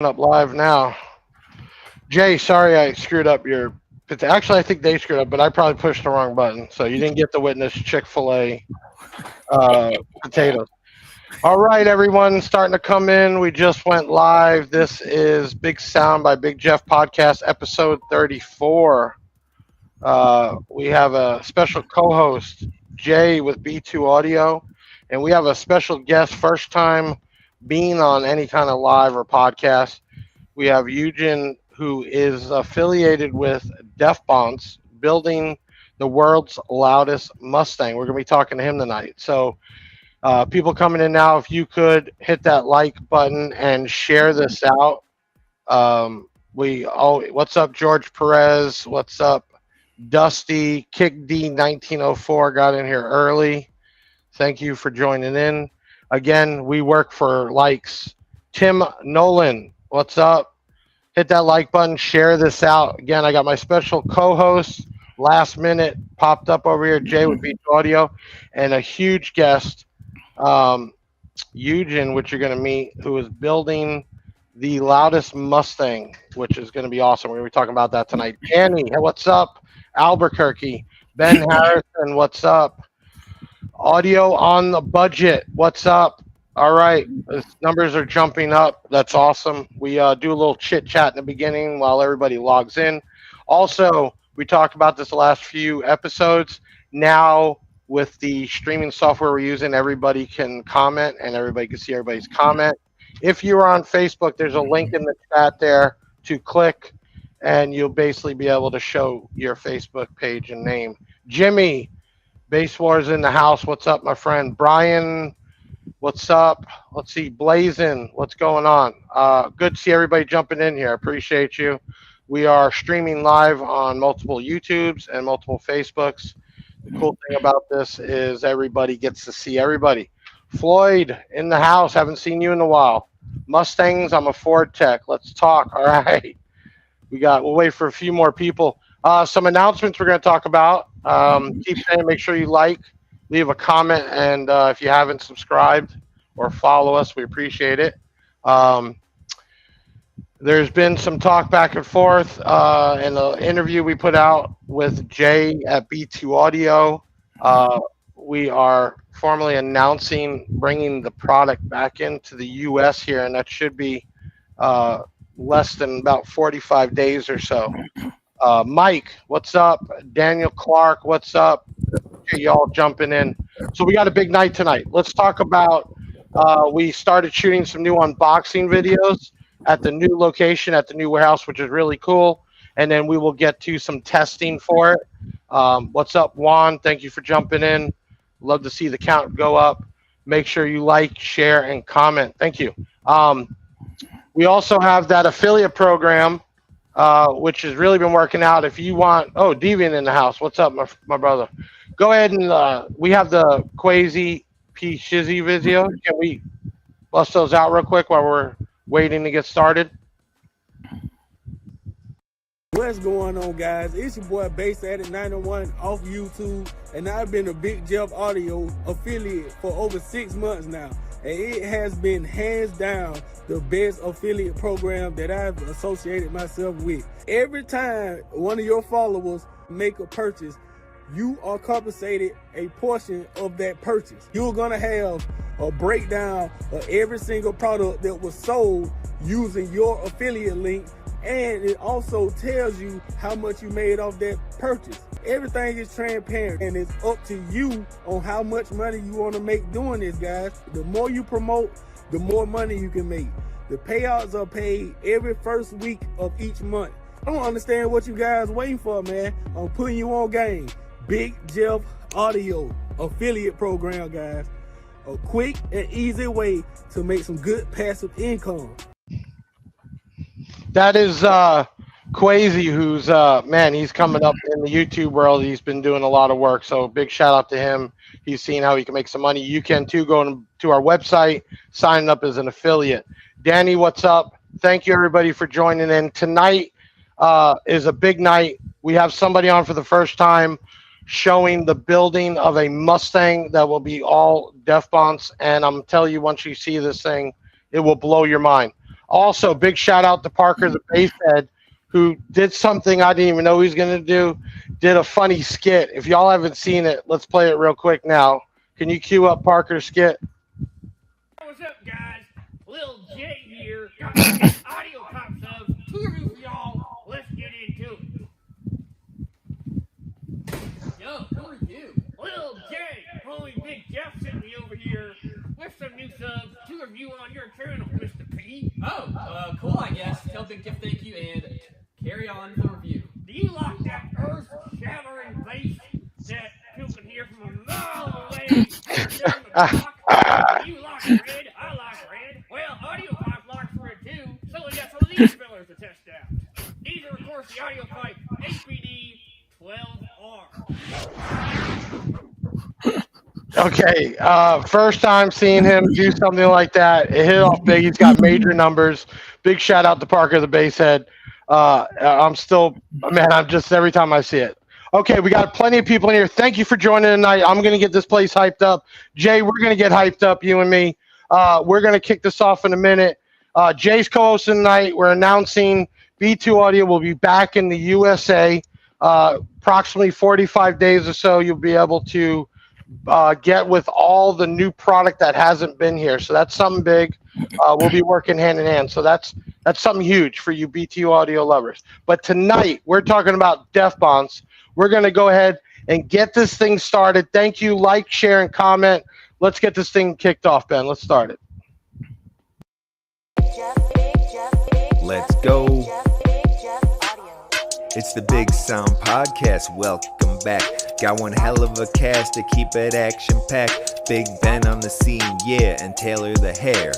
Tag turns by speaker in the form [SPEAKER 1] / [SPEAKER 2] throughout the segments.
[SPEAKER 1] Up live now. Jay, sorry I screwed up your. Actually, I think they screwed up, but I probably pushed the wrong button, so you didn't get to witness Chick-fil-A uh, potatoes. All right, everyone, starting to come in. We just went live. This is Big Sound by Big Jeff podcast, episode 34. We have a special co-host, Jay, with B2 Audio, and we have a special guest, first time being on any kind of live or podcast. We have Ugin, who is affiliated with Bonce, building the world's loudest Mustang. We're going to be talking to him tonight. So, people coming in now, if you could hit that like button and share this out. What's up, George Perez? What's up, Dusty? Kick D 1904 got in here early. Thank you for joining in. Again, we work for likes. Tim Nolan, what's up? Hit that like button, share this out. Again, I got my special co-host, last minute, popped up over here, Jay with Beach Audio, and a huge guest, Ugin, which you're going to meet, who is building the loudest Mustang, which is going to be awesome. We're going to be talking about that tonight. Danny, what's up? Albuquerque. Ben Harrison, what's up? Audio on the budget, what's up? All right, the numbers are jumping up. That's awesome. We do a little chit chat in the beginning while everybody logs in. Also, we talked about this the last few episodes. Now, with the streaming software we're using, everybody can comment and everybody can see everybody's comment. If you're on Facebook, there's a link in the chat there to click, and you'll basically be able to show your Facebook page and name. Jimmy, Base Wars in the house. What's up, my friend? Brian, what's up? Let's see. Blazing, what's going on? Good to see everybody jumping in here. Appreciate you. We are streaming live on multiple YouTubes and multiple Facebooks. The cool thing about this is everybody gets to see everybody. Floyd in the house. Haven't seen you in a while. Mustangs, I'm a Ford tech. Let's talk. All right. We'll wait for a few more people. Some announcements we're going to talk about. Keep saying, make sure you like, leave a comment, and if you haven't subscribed or follow us, we appreciate it. There's been some talk back and forth in the interview we put out with Jay at B2 Audio. We are formally announcing bringing the product back into the U.S. here, and that should be less than about 45 days or so. Mike, what's up? Daniel Clark, what's up? Okay, y'all jumping in. So we got a big night tonight. Let's talk about, we started shooting some new unboxing videos at the new location, at the new warehouse, which is really cool. And then we will get to some testing for it. What's up, Juan? Thank you for jumping in. Love to see the count go up. Make sure you like, share, and comment. Thank you. We also have that affiliate program, which has really been working out. If you want, Deviant in the house. What's up, my brother? Go ahead and we have the Quasi P Shizzy video. Can we bust those out real quick while we're waiting to get started?
[SPEAKER 2] What's going on, guys? It's your boy Bass Addict 901 off YouTube, and I've been a Big Jeff Audio affiliate for over 6 months now, and it has been hands down the best affiliate program that I've associated myself with. Every time one of your followers make a purchase, you are compensated a portion of that purchase. You're gonna have a breakdown of every single product that was sold using your affiliate link, and it also tells you how much you made off that purchase. Everything is transparent, and it's up to you on how much money you want to make doing this, guys. The more you promote, the more money you can make. The payouts are paid every first week of each month. I don't understand what you guys waiting for, man. I'm putting you on game. Big Jeff Audio affiliate program, guys. A quick and easy way to make some good passive income.
[SPEAKER 1] That is Quasi, who's man, he's coming up in the YouTube world. He's been doing a lot of work, so big shout out to him. He's seeing how he can make some money. You can too, going to our website, signing up as an affiliate. Danny, what's up? Thank you everybody for joining in. Tonight is a big night. We have somebody on for the first time showing the building of a Mustang that will be all Bonce, and I'm telling you, once you see this thing, it will blow your mind. Also, big shout out to Parker the Basshead, who did something I didn't even know he was going to do. Did a funny skit. If y'all haven't seen it, let's play it real quick now. Can you cue up Parker's skit?
[SPEAKER 3] What's up, guys? Lil J here. Got some audio pop subs. 2 reviews for y'all. Let's get into it. Yo, who are you? Lil J. Homie Big Jeff sent me over here with some new subs to review on your channel, Mr. P.
[SPEAKER 4] Oh, cool, I guess. Tell Big Jeff thank you and carry on the review.
[SPEAKER 3] Do you like that earth-shattering bass that people can hear from a mile away down the block? You like red, I like red. Well, AudioPipe likes red too, so we got some of these fillers to test out. These are, of course, the AudioPipe HBD 12R.
[SPEAKER 1] Okay, first time seeing him do something like that. It hit off big. He's got major numbers. Big shout out to Parker the Basshead. I'm still, man, I'm just every time I see it. Okay, we got plenty of people in here. Thank you for joining tonight. I'm going to get this place hyped up. Jay, we're going to get hyped up, you and me. We're going to kick this off in a minute. Jay's co-hosting tonight. We're announcing B2 Audio will be back in the USA. Approximately 45 days or so, you'll be able to get with all the new product that hasn't been here. So that's something big. We'll be working hand in hand. So that's something huge for you BTU audio lovers. But tonight we're talking about Bonce. We're going to go ahead and get this thing started. Thank you. Like, share, and comment. Let's get this thing kicked off, Ben. Let's start it.
[SPEAKER 5] Let's go. It's the Big Sound Podcast. Welcome back. Got one hell of a cast to keep it action-packed. Big Ben on the scene, yeah, and Taylor the hair.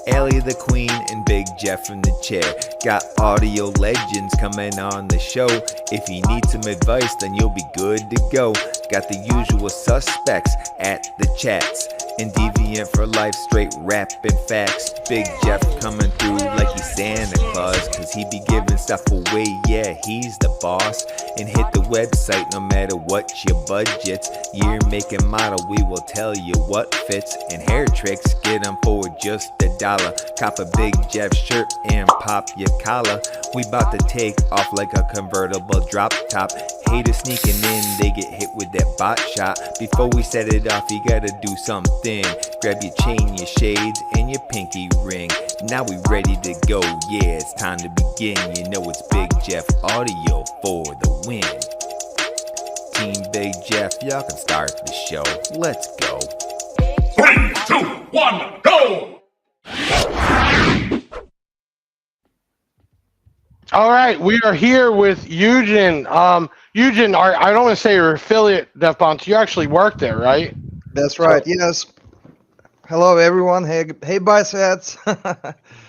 [SPEAKER 5] Allie the queen and Big Jeff in the chair. Got audio legends coming on the show. If you need some advice, then you'll be good to go. Got the usual suspects at the chats. And Deviant for life, straight rapping facts. Big Jeff coming through like he's Santa Claus, cause he be giving stuff away, yeah, he's the boss. And hit the website no matter what your budget's. Year, make, and model, we will tell you what fits. And hair tricks, get them for just $1. Cop a Big Jeff shirt and pop your collar. We bout to take off like a convertible drop top. Haters sneaking in, they get hit with that bot shot. Before we set it off, you gotta do something. Grab your chain, your shades, and your pinky ring. Now we ready to go, yeah, it's time to begin. You know it's Big Jeff Audio for the win. Team Big Jeff, y'all can start the show. Let's go.
[SPEAKER 6] 3, 2, 1, go!
[SPEAKER 1] All right, we are here with Ugin. Ugin, I don't want to say you're affiliate Bonce. You actually work there, right?
[SPEAKER 7] That's right. Yes. Hello, everyone. Hey, biceps.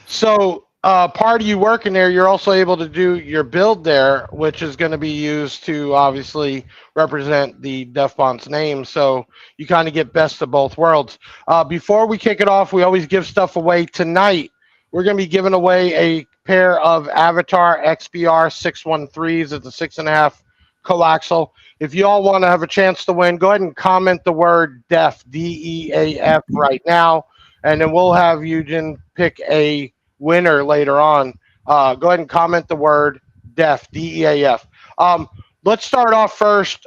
[SPEAKER 1] So, part of you working there, you're also able to do your build there, which is going to be used to obviously represent the Bonce name. So you kind of get best of both worlds. Before we kick it off, we always give stuff away. Tonight, we're going to be giving away a pair of Avatar XBR 613s. It's a 6.5 coaxial. If you all want to have a chance to win, go ahead and comment the word DEAF, DEAF right now, and then we'll have Ugin pick a winner later on. Go ahead and comment the word DEAF, DEAF. Let's start off first.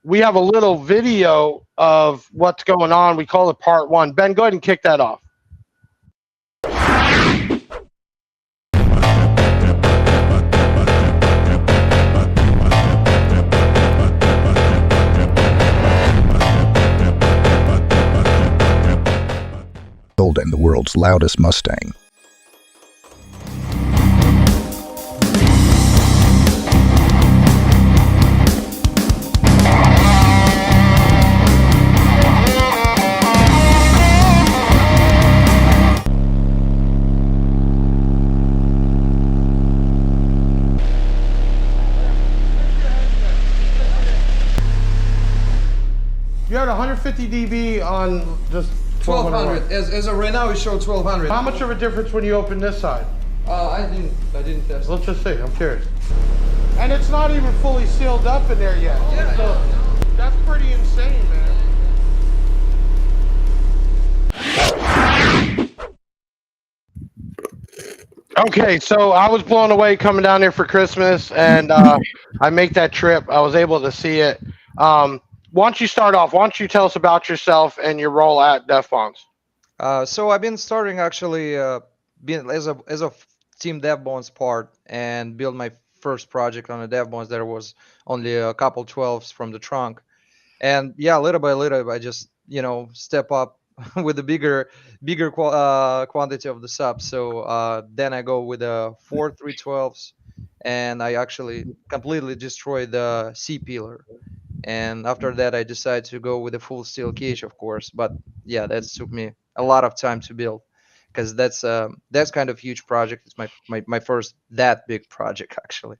[SPEAKER 1] We have a little video of what's going on. We call it part one. Ben, go ahead and kick that off.
[SPEAKER 8] And the world's loudest Mustang.
[SPEAKER 1] You had 150 dB on just
[SPEAKER 7] 1200. As of right now, it shows 1200.
[SPEAKER 1] How much of a difference when you open this side?
[SPEAKER 7] I didn't test.
[SPEAKER 1] Let's just see. I'm curious. And it's not even fully sealed up in there yet.
[SPEAKER 7] Yeah,
[SPEAKER 1] So that's pretty insane, man. Okay, so I was blown away coming down here for Christmas, and I make that trip. I was able to see it. Why don't you start off? Why don't you tell us about yourself and your role at Def Bonds?
[SPEAKER 7] So I've been starting actually being as a team DevBones part and build my first project on a DevBones. There was only a couple 12s from the trunk, and yeah, little by little, I just step up with the bigger quantity of the subs. So then I go with the 4 312s, and I actually completely destroy the C pillar. And after that, I decided to go with a full steel cage, of course. But yeah, that took me a lot of time to build because that's kind of huge project. It's my first that big project actually.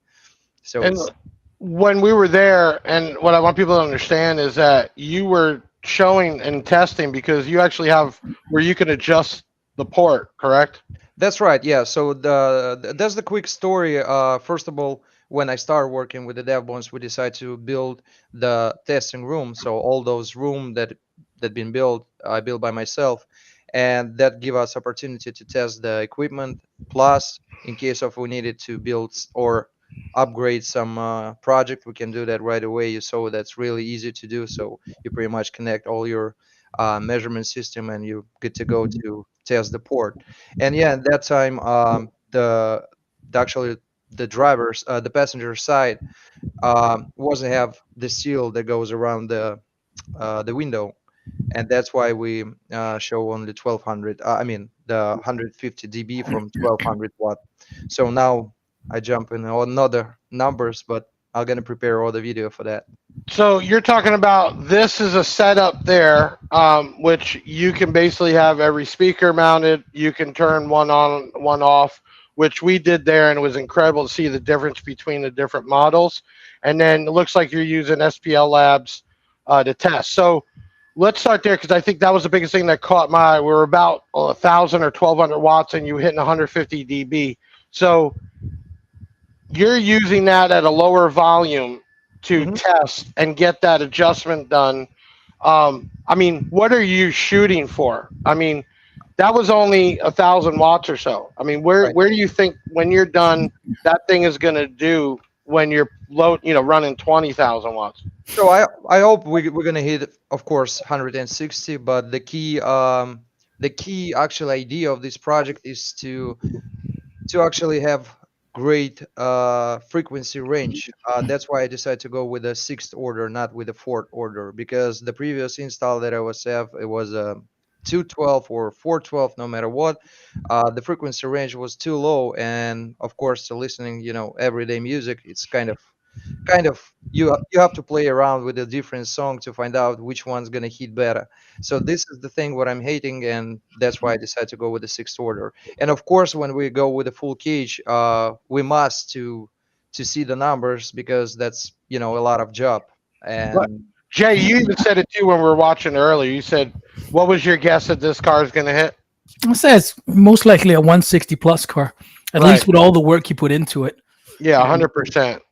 [SPEAKER 7] So
[SPEAKER 1] And
[SPEAKER 7] it's
[SPEAKER 1] when we were there, and what I want people to understand is that you were showing and testing because you actually have where you can adjust the port, correct?
[SPEAKER 7] That's right. Yeah. So that's the quick story. First of all, when I started working with the DevBones, we decided to build the testing room. So all those room that been built, I built by myself, and that give us opportunity to test the equipment. Plus, in case of we needed to build or upgrade some project, we can do that right away. So that's really easy to do. So you pretty much connect all your measurement system, and you good to go to test the port. And yeah, at that time, actually the drivers, the passenger side, wasn't have the seal that goes around the window, and that's why we show only 1200. I mean the 150 dB from 1200 watt. So now I jump in on other numbers, but I'm gonna prepare all the video for that.
[SPEAKER 1] So you're talking about this is a setup there, which you can basically have every speaker mounted. You can turn one on, one off, which we did there, and it was incredible to see the difference between the different models. And then it looks like you're using SPL Labs to test. So let's start there because I think that was the biggest thing that caught my eye. We're about 1,000 or 1,200 watts, and you hitting 150 dB. So you're using that at a lower volume to
[SPEAKER 7] Mhm.
[SPEAKER 1] test and get that adjustment done. I mean, what are you shooting for? I mean, that was only 1,000 watts or so. I mean,
[SPEAKER 7] Right.
[SPEAKER 1] where do you think when you're done that thing is going to do when you're running 20,000 watts?
[SPEAKER 7] So I hope we're gonna hit, of course, 160. But the key actual idea of this project is to actually have great frequency range. That's why I decided to go with a sixth order, not with a fourth order, because the previous install that I was have it was a 212 or 412, no matter what. The frequency range was too low, and of course, to listening, everyday music, it's kind of you have to play around with a different song to find out which one's gonna hit better. So this is the thing what I'm hating, and that's why I decided to go with the sixth order. And of course, when we go with the full cage, we must to see the numbers because that's a lot of job.
[SPEAKER 1] But
[SPEAKER 7] And
[SPEAKER 1] Jay, you even said it too when we were watching earlier. You said, "What was your guess that this car is going to hit?"
[SPEAKER 9] I say it's most likely a 160 plus car, at
[SPEAKER 1] Right?
[SPEAKER 9] least with all the work you put into it.
[SPEAKER 1] Yeah,
[SPEAKER 9] And
[SPEAKER 1] 100%.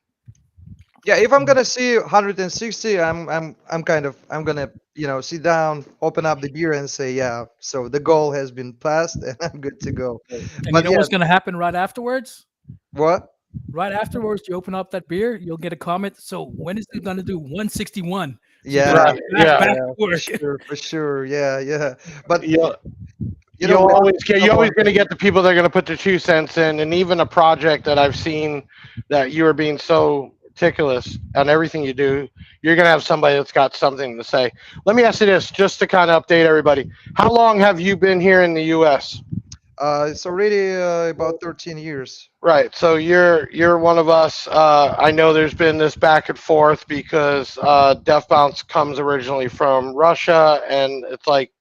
[SPEAKER 7] yeah, if I'm gonna see 160, I'm gonna sit down, open up the beer, and say yeah. So the goal has been passed, and I'm good to go.
[SPEAKER 9] you
[SPEAKER 7] But
[SPEAKER 9] know
[SPEAKER 7] yeah,
[SPEAKER 9] what's going to happen right afterwards?
[SPEAKER 7] what?
[SPEAKER 9] Right afterwards, you open up that beer, you'll get a comment. So when is it going to do 161? So you got to
[SPEAKER 7] Yeah,
[SPEAKER 1] Right.
[SPEAKER 9] get
[SPEAKER 1] Yeah.
[SPEAKER 9] back
[SPEAKER 7] yeah,
[SPEAKER 9] to
[SPEAKER 7] for
[SPEAKER 9] work.
[SPEAKER 7] sure, for sure. Yeah, yeah. But
[SPEAKER 1] You
[SPEAKER 7] we have
[SPEAKER 1] you're always
[SPEAKER 7] someone.
[SPEAKER 1] going to get the people that are going to put their 2 cents in, and even a project that I've seen that you are being so meticulous on everything you do, you're going to have somebody that's got something to say. Let me ask you this, just to kind of update everybody. How long have you been here in the U.S.?
[SPEAKER 7] It's already about 13 years.
[SPEAKER 1] Right. So you're one of us. I know there's been this back and forth because Death Bounce comes originally from Russia, and it's like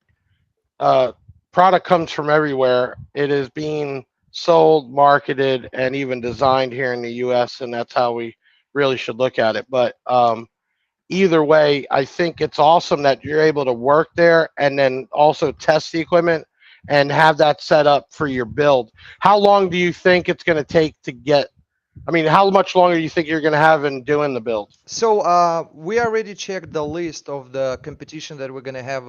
[SPEAKER 1] uh, product comes from everywhere. It is being sold, marketed, and even designed here in the U.S., and that's how we really should look at it. But either way, I think it's awesome that you're able to work there and then also test the equipment and have that set up for your build. How long do you think it's going to take to get? I mean, how much longer do you think you're going to have in doing the build?
[SPEAKER 7] So we already checked the list of the competition that we're gonna have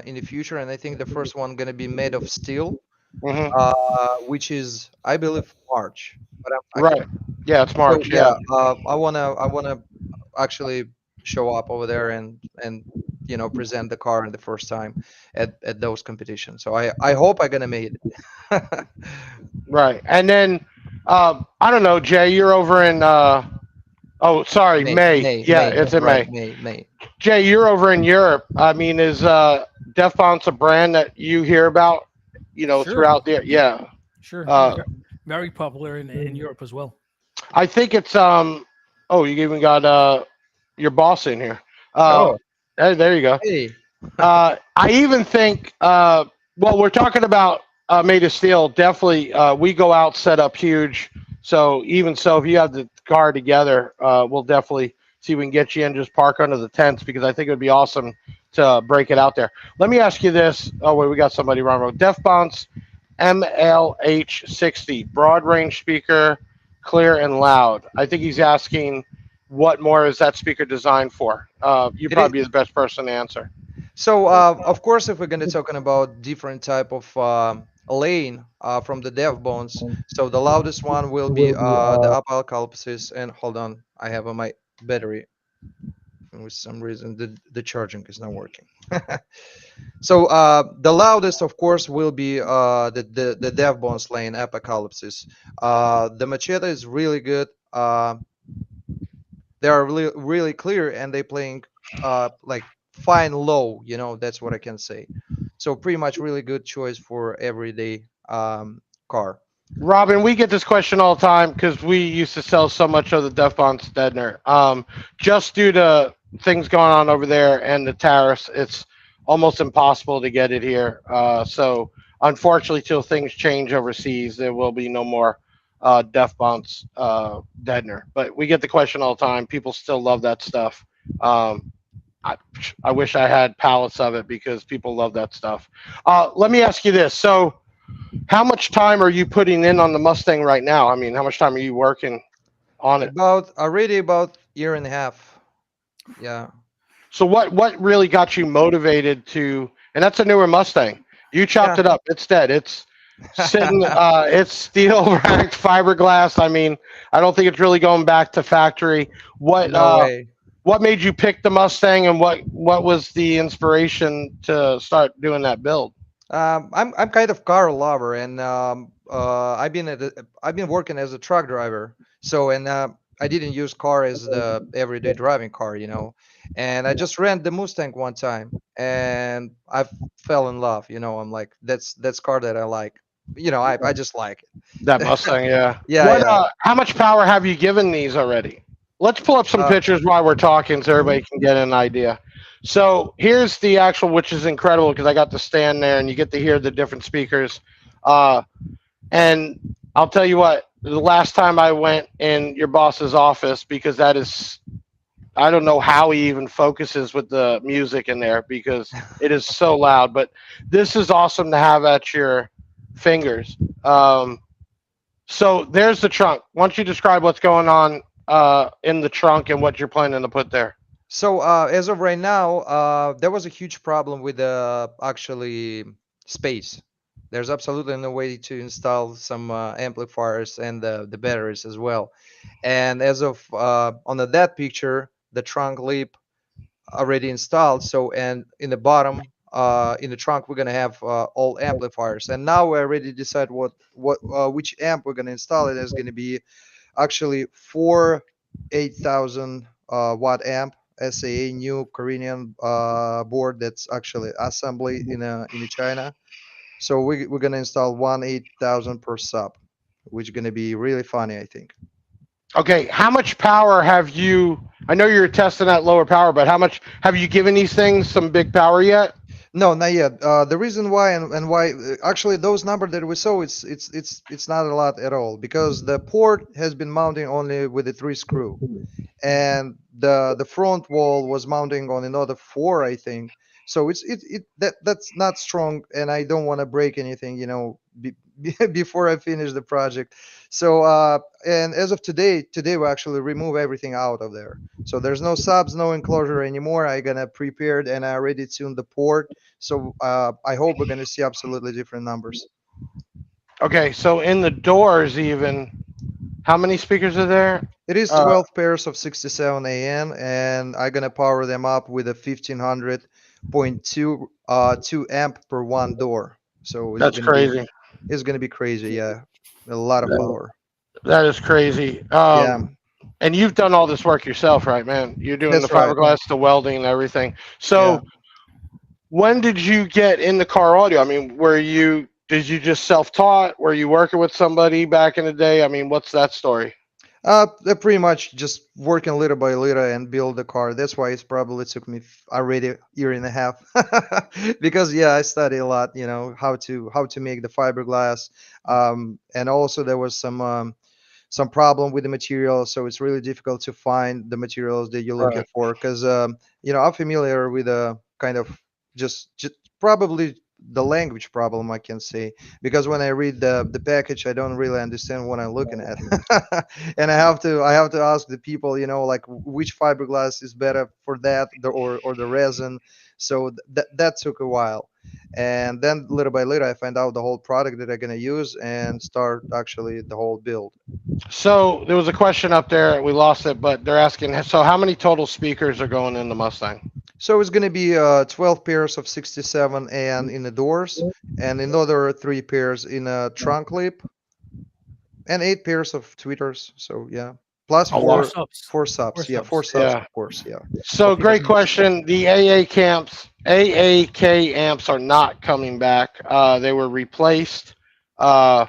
[SPEAKER 7] in the future, and I think the first one gonna be made of steel.
[SPEAKER 1] Hmm.
[SPEAKER 7] which is I believe March. But I
[SPEAKER 1] Right. Yeah, it's
[SPEAKER 7] so
[SPEAKER 1] March. Yeah.
[SPEAKER 7] yeah, I wanna actually show up over there and present the car the first time at those competitions. So I hope I'm gonna make it.
[SPEAKER 1] Right. And then I don't know, Jay, you're over in oh, sorry,
[SPEAKER 7] May
[SPEAKER 1] May.
[SPEAKER 7] May
[SPEAKER 1] Yeah,
[SPEAKER 7] May
[SPEAKER 1] it's in
[SPEAKER 7] right
[SPEAKER 1] May.
[SPEAKER 7] May.
[SPEAKER 1] Jay, you're over in Europe. I mean, is Def Bonce a brand that you hear about,
[SPEAKER 9] Sure,
[SPEAKER 1] throughout there? Yeah.
[SPEAKER 9] sure.
[SPEAKER 1] Uh
[SPEAKER 9] Very popular in Europe as well.
[SPEAKER 1] I think it's oh, you even got your boss in here. Uh
[SPEAKER 7] Oh,
[SPEAKER 1] there you go.
[SPEAKER 7] hey.
[SPEAKER 1] I even think, well, we're talking about Made of Steel. Definitely, we go out, set up huge. So even so, if you have the car together, we'll definitely see if we can get you in. Just park under the tents because I think it would be awesome to break it out there. Let me ask you this. Oh wait, we got somebody wrong road. Def Bounce MLH60 broad range speaker, clear and loud. I think he's asking what more is that speaker designed for? You
[SPEAKER 7] It is.
[SPEAKER 1] probably be the best person to answer.
[SPEAKER 7] So of course, if we're gonna talking about different type of lane from the dev bones, so the loudest one will be the apocalypsis. And hold on, I have on my battery. And with some reason, the charging is not working. So the loudest, of course, will be the dev bones lane apocalypsis. The machete is really good. They are really really clear and they playing like fine low, that's what I can say. So pretty much really good choice for everyday car.
[SPEAKER 1] Robin, we get this question all the time because we used to sell so much of the Def Bon Stedner. Just due to things going on over there and the tariffs, it's almost impossible to get it here. So, unfortunately, till things change overseas, there will be no more Def Bon's Deadner. But we get the question all the time. People still love that stuff. Um, I, I wish I had pallets of it because people love that stuff. Let me ask you this. So, how much time are you putting in on the Mustang right now? I mean, how much time are you working on it?
[SPEAKER 7] About already about year and a half. Yeah.
[SPEAKER 1] So what really got you motivated to? And that's a newer Mustang. You chopped
[SPEAKER 7] Yeah.
[SPEAKER 1] it up. It's dead. It's sitting. It's steel racked fiberglass. I mean, I don't think it's really going back to factory. What
[SPEAKER 7] No
[SPEAKER 1] uh,
[SPEAKER 7] way.
[SPEAKER 1] what made you pick the Mustang, and what was the inspiration to start doing that build?
[SPEAKER 7] I'm kind of car lover, and I've been working as a truck driver. So and I didn't use car as the everyday driving car, and I just rent the Mustang one time, and I fell in love. I'm like, that's car that I like. I just like
[SPEAKER 1] That
[SPEAKER 7] it.
[SPEAKER 1] Mustang, yeah.
[SPEAKER 7] Yeah, yeah.
[SPEAKER 1] How much power have you given these already? Let's pull up some
[SPEAKER 7] Uh,
[SPEAKER 1] pictures while we're talking so everybody can get an idea. So here's the actual, which is incredible because I got to stand there and you get to hear the different speakers. Uh, and I'll tell you what, the last time I went in your boss's office, because that is, I don't know how he even focuses with the music in there because it is so loud. But this is awesome to have at your fingers. So there's the trunk. Why don't you describe what's going on in the trunk and what you're planning to put there?
[SPEAKER 7] So as of right now, there was a huge problem with actually space. There's absolutely no way to install some amplifiers and the batteries as well. And as of on that picture, the trunk lip already installed. So and in the bottom, in the trunk, we're gonna have all amplifiers. And now we already decide what which amp we're gonna install. It is gonna be actually four 8,000 watt amp SAA new Korean board that's actually assembly in China. So we're gonna install one 8,000 per sub, which is gonna be really funny, I think.
[SPEAKER 1] Okay, how much power have you? I know you're testing that lower power, but how much have you given these things some big power yet?
[SPEAKER 7] No, not yet. The reason why and why actually those numbers that we saw, it's not a lot at all because the port has been mounting only with the three screw, and the front wall was mounting on another four, I think. So that's not strong, and I don't want to break anything, before I finish the project. So and as of today we actually remove everything out of there. So there's no subs, no enclosure anymore. I gonna prepared and I already tuned the port. So I hope we're gonna see absolutely different numbers.
[SPEAKER 1] Okay, so in the doors, even how many speakers are there?
[SPEAKER 7] It is
[SPEAKER 1] Uh,
[SPEAKER 7] 12 pairs of 67 AN, and I'm gonna power them up with a 1500.2 2 amp per one door. So
[SPEAKER 1] that's crazy.
[SPEAKER 7] it's gonna be crazy. Yeah, a lot of
[SPEAKER 1] That,
[SPEAKER 7] power.
[SPEAKER 1] that is crazy.
[SPEAKER 7] Yeah,
[SPEAKER 1] And you've done all this work yourself, right, man? You're doing the
[SPEAKER 7] that's right.
[SPEAKER 1] fiberglass, the welding, and everything.
[SPEAKER 7] Yeah.
[SPEAKER 1] So when did you get in the car audio? I mean, did you just self-taught? Were you working with somebody back in the day? I mean, what's that story?
[SPEAKER 7] They're pretty much just working little by little and build the car. That's why it's probably took me already a year and a half, because yeah, I study a lot. You know how to make the fiberglass, and also there was some problem with the material, so it's really difficult to find the materials that you're looking
[SPEAKER 1] Right.
[SPEAKER 7] for. Because I'm familiar with a kind of just probably the language problem, I can say, because when I read the package, I don't really understand what I'm looking at. And I have to ask the people, like which fiberglass is better for that, or the resin. So that took a while, and then little by little I find out the whole product that I'm gonna use and start actually the whole build.
[SPEAKER 1] So there was a question up there. We lost it, but they're asking. So how many total speakers are going in the Mustang?
[SPEAKER 7] So it's gonna be 12 pairs of 67 and in the doors, and another three pairs in a trunk lip, and eight pairs of tweeters. So yeah, plus
[SPEAKER 1] A
[SPEAKER 9] Four
[SPEAKER 1] lot.
[SPEAKER 9] subs.
[SPEAKER 7] four
[SPEAKER 9] Four
[SPEAKER 7] subs. Yeah, four
[SPEAKER 9] subs.
[SPEAKER 7] subs,
[SPEAKER 1] Yeah.
[SPEAKER 7] of course. Yeah.
[SPEAKER 1] So
[SPEAKER 7] Of course.
[SPEAKER 1] great question. The AAK amps are not coming back. They were replaced uh,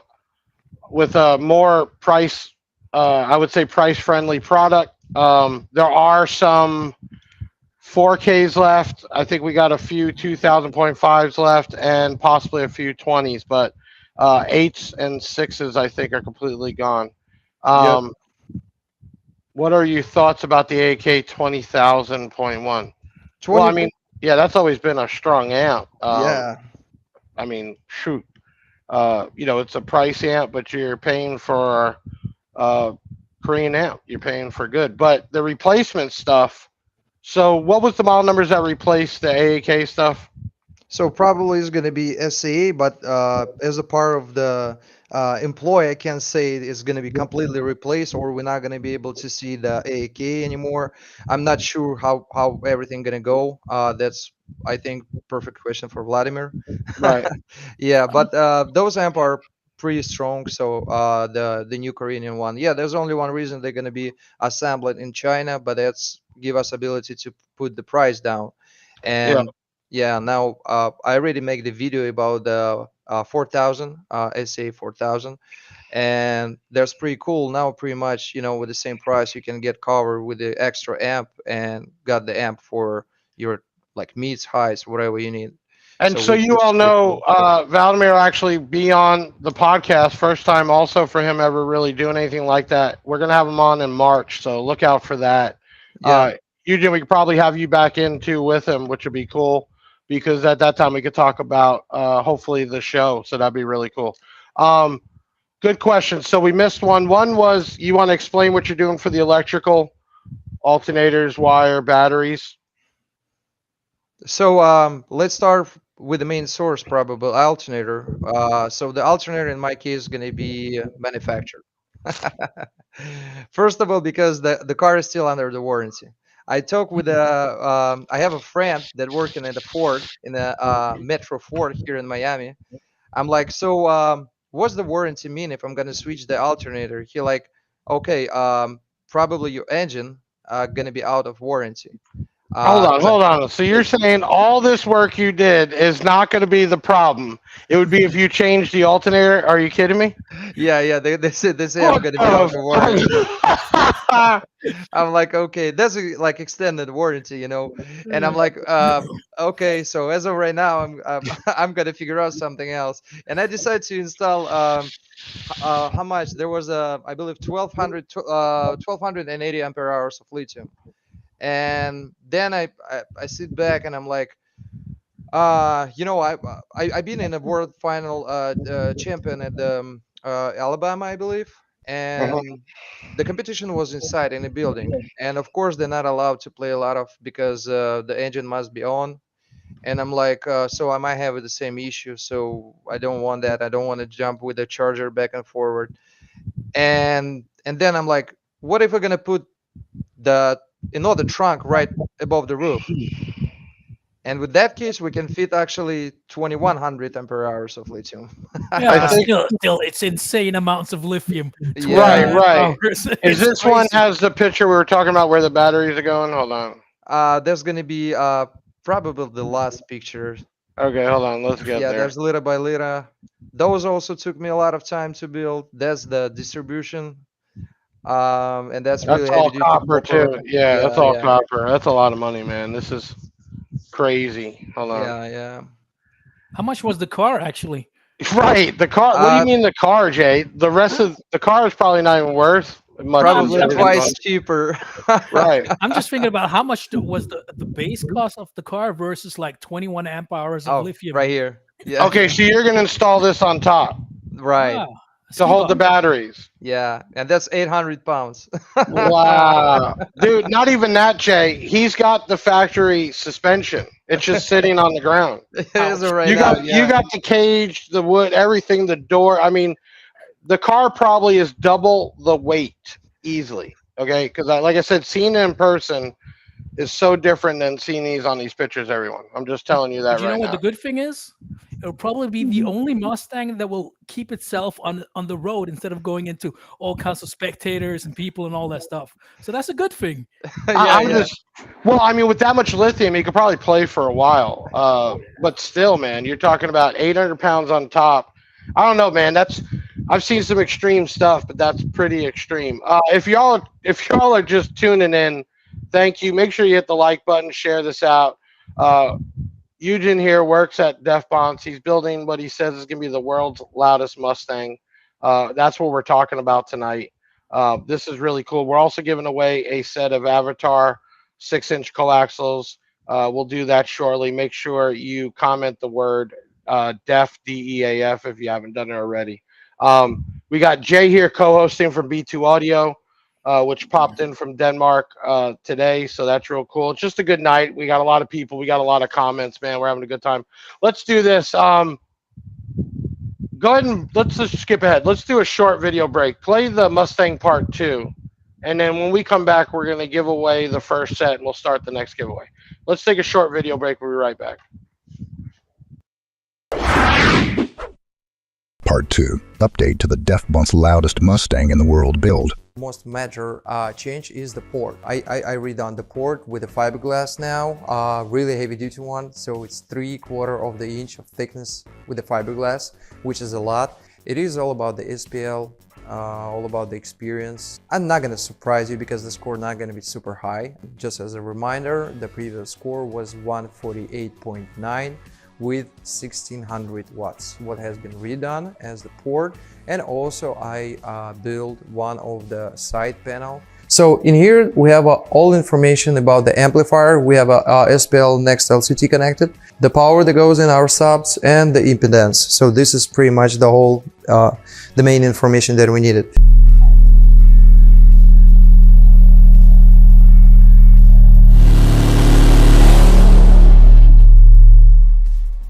[SPEAKER 1] with a more price, I would say price friendly product. There are some 4Ks left. I think we got a few 2000.5s left and possibly a few 20s, but eights and sixes I think are completely gone.
[SPEAKER 7] Yep.
[SPEAKER 1] Um, what are your thoughts about the AK 20,000.1? Well, I
[SPEAKER 7] 20.
[SPEAKER 1] mean, yeah, that's always been a strong amp.
[SPEAKER 7] Yeah.
[SPEAKER 1] I mean, shoot, it's a price amp, but you're paying for Korean amp. You're paying for good, but the replacement stuff. So, what was the model numbers that replaced the AAK stuff?
[SPEAKER 7] So probably it's going to be SAA, but as a part of the employee, I can say it's going to be completely replaced, or we're not going to be able to see the AAK anymore. I'm not sure how everything going to go. That's, I think, perfect question for Vladimir.
[SPEAKER 1] Right.
[SPEAKER 7] Yeah, but those amp are pretty strong. So the new Korean one, yeah, there's only one reason they're going to be assembled in China, but that's give us ability to put the price down.
[SPEAKER 1] Yeah.
[SPEAKER 7] And yeah, now I already make the video about the 4000 SA 4000, and that's pretty cool. Now, pretty much, with the same price, you can get covered with the extra amp and got the amp for your like mids, highs, whatever you need.
[SPEAKER 1] And
[SPEAKER 7] So
[SPEAKER 1] so you
[SPEAKER 7] which is
[SPEAKER 1] all
[SPEAKER 7] pretty
[SPEAKER 1] know
[SPEAKER 7] cool.
[SPEAKER 1] Valdemir will actually be on the podcast. First time also for him ever really doing anything like that. We're going to have him on in March, so look out for that.
[SPEAKER 7] Yeah.
[SPEAKER 1] Uh, Eugene, we could probably have you back in too with him, which would be cool because at that time we could talk about hopefully the show. So that'd be really cool. Um, Good question. So we missed one. One was you want to explain what you're doing for the electrical alternators, wire, batteries.
[SPEAKER 7] So let's start with the main source, probably alternator. So the alternator in my case is going to be manufactured. First of all, because the car is still under the warranty. I talked with I have a friend that working at a Ford in a Metro Ford here in Miami. I'm like, so what's the warranty mean if I'm gonna switch the alternator? He like, okay, probably your engine gonna be out of warranty.
[SPEAKER 1] Hold on,
[SPEAKER 7] Cause
[SPEAKER 1] hold on. So you're saying all this work you did is not going to be the problem? It would be if you changed the alternator. Are you kidding me?
[SPEAKER 7] yeah, they say I'm
[SPEAKER 1] What
[SPEAKER 7] gonna be out of warranty.
[SPEAKER 1] the?
[SPEAKER 7] I'm like, okay, that's like extended warranty, and I'm like, okay, so as of right now, I'm I'm gonna figure out something else, and I decided to install how much there was I believe 1280 ampere hours of lithium, and then I sit back and I'm like, I've been in a world final champion at Alabama, I believe,
[SPEAKER 1] Mhm.
[SPEAKER 7] and the competition was inside in a building, and of course they're not allowed to play a lot of because the engine must be on, and I'm like, so I might have the same issue. So I don't want that. I don't want to jump with the charger back and forward. And then I'm like, what if we're gonna put the another trunk right above the roof? And with that case, we can fit actually 2100 ampere hours of lithium.
[SPEAKER 9] Yeah,
[SPEAKER 1] I
[SPEAKER 9] but
[SPEAKER 1] think-
[SPEAKER 9] still, it's insane amounts of lithium.
[SPEAKER 1] Right,
[SPEAKER 9] 21
[SPEAKER 1] right.
[SPEAKER 9] hours.
[SPEAKER 1] Is
[SPEAKER 9] It's
[SPEAKER 1] this one
[SPEAKER 9] crazy.
[SPEAKER 1] has the picture we were talking about where the batteries are going? Hold on.
[SPEAKER 7] There's gonna be probably the last picture.
[SPEAKER 1] Okay, hold on. Let's get
[SPEAKER 7] Yeah,
[SPEAKER 1] there.
[SPEAKER 7] there's little by little. Those also took me a lot of time to build. That's the distribution. And that's
[SPEAKER 1] That's
[SPEAKER 7] really
[SPEAKER 1] all
[SPEAKER 7] heavy duty
[SPEAKER 1] copper too. Yeah, that's all
[SPEAKER 7] yeah,
[SPEAKER 1] copper. That's a lot of money, man. This is crazy. Hold on.
[SPEAKER 7] yeah.
[SPEAKER 9] How much was the car actually?
[SPEAKER 1] Right, the car. What do you
[SPEAKER 7] Uh,
[SPEAKER 1] mean the car, Jay? The rest of the car is probably not even worth much.
[SPEAKER 7] Probably
[SPEAKER 1] as
[SPEAKER 7] twice cheaper.
[SPEAKER 1] Right.
[SPEAKER 9] I'm just thinking about how much was the base cost of the car versus like 21 amp hours of
[SPEAKER 7] Oh,
[SPEAKER 9] lithium.
[SPEAKER 7] right here. Yeah.
[SPEAKER 1] Okay, so you're gonna install this on top
[SPEAKER 7] Right.
[SPEAKER 9] Wow.
[SPEAKER 1] to hold the batteries.
[SPEAKER 7] Yeah, and that's 800 pounds.
[SPEAKER 1] Wow, dude, not even that, Jay. He's got the factory suspension. It's just sitting on the ground.
[SPEAKER 7] It is right
[SPEAKER 1] You
[SPEAKER 7] now.
[SPEAKER 1] got
[SPEAKER 7] Yeah.
[SPEAKER 1] you got the cage, the wood, everything, the door. I mean, the car probably is double the weight easily. Okay, because like I said, seeing it in person is so different than seeing these on these pictures. Everyone, I'm just telling you that
[SPEAKER 9] But you know
[SPEAKER 1] right
[SPEAKER 9] what
[SPEAKER 1] now.
[SPEAKER 9] the good thing is? It'll probably be the only Mustang that will keep itself on the road instead of going into all kinds of spectators and people and all that stuff. So that's a good thing.
[SPEAKER 1] I'm just well, I mean, with that much lithium, you could probably play for a while. But still, man, you're talking about 800 pounds on top. I don't know, man. I've seen some extreme stuff, but that's pretty extreme. If y'all are just tuning in, thank you. Make sure you hit the like button, share this out. Ugin here works at Bonce. He's building what he says is going to be the world's loudest Mustang. That's what we're talking about tonight. This is really cool. We're also giving away a set of Avatar 6-inch coaxials. We'll do that shortly. Make sure you comment the word DEF, DEAF, if you haven't done it already. We got Jay here co-hosting from B2 Audio, which popped in from Denmark today. So that's real cool. It's just a good night. We got a lot of people. We got a lot of comments, man. We're having a good time. Let's do this. Go ahead and let's just skip ahead. Let's do a short video break. Play the Mustang Part 2. And then when we come back, we're going to give away the first set and we'll start the next giveaway. Let's take a short video break. We'll be right back.
[SPEAKER 8] Part 2. Update to the Def Bonce loudest Mustang in the world build.
[SPEAKER 10] Most major change is the port. I redone the port with a fiberglass now, really heavy duty one, so it's 3/4 of the inch of thickness with the fiberglass, which is a lot. It is all about the SPL, all about the experience. I'm not gonna surprise you because the score not gonna be super high. Just as a reminder, the previous score was 148.9 with 1600 watts. What has been redone as the port, and also I built one of the side panel. So in here we have all information about the amplifier. We have a SPL next LCT connected, the power that goes in our subs, and the impedance. So this is pretty much the whole the main information that we needed.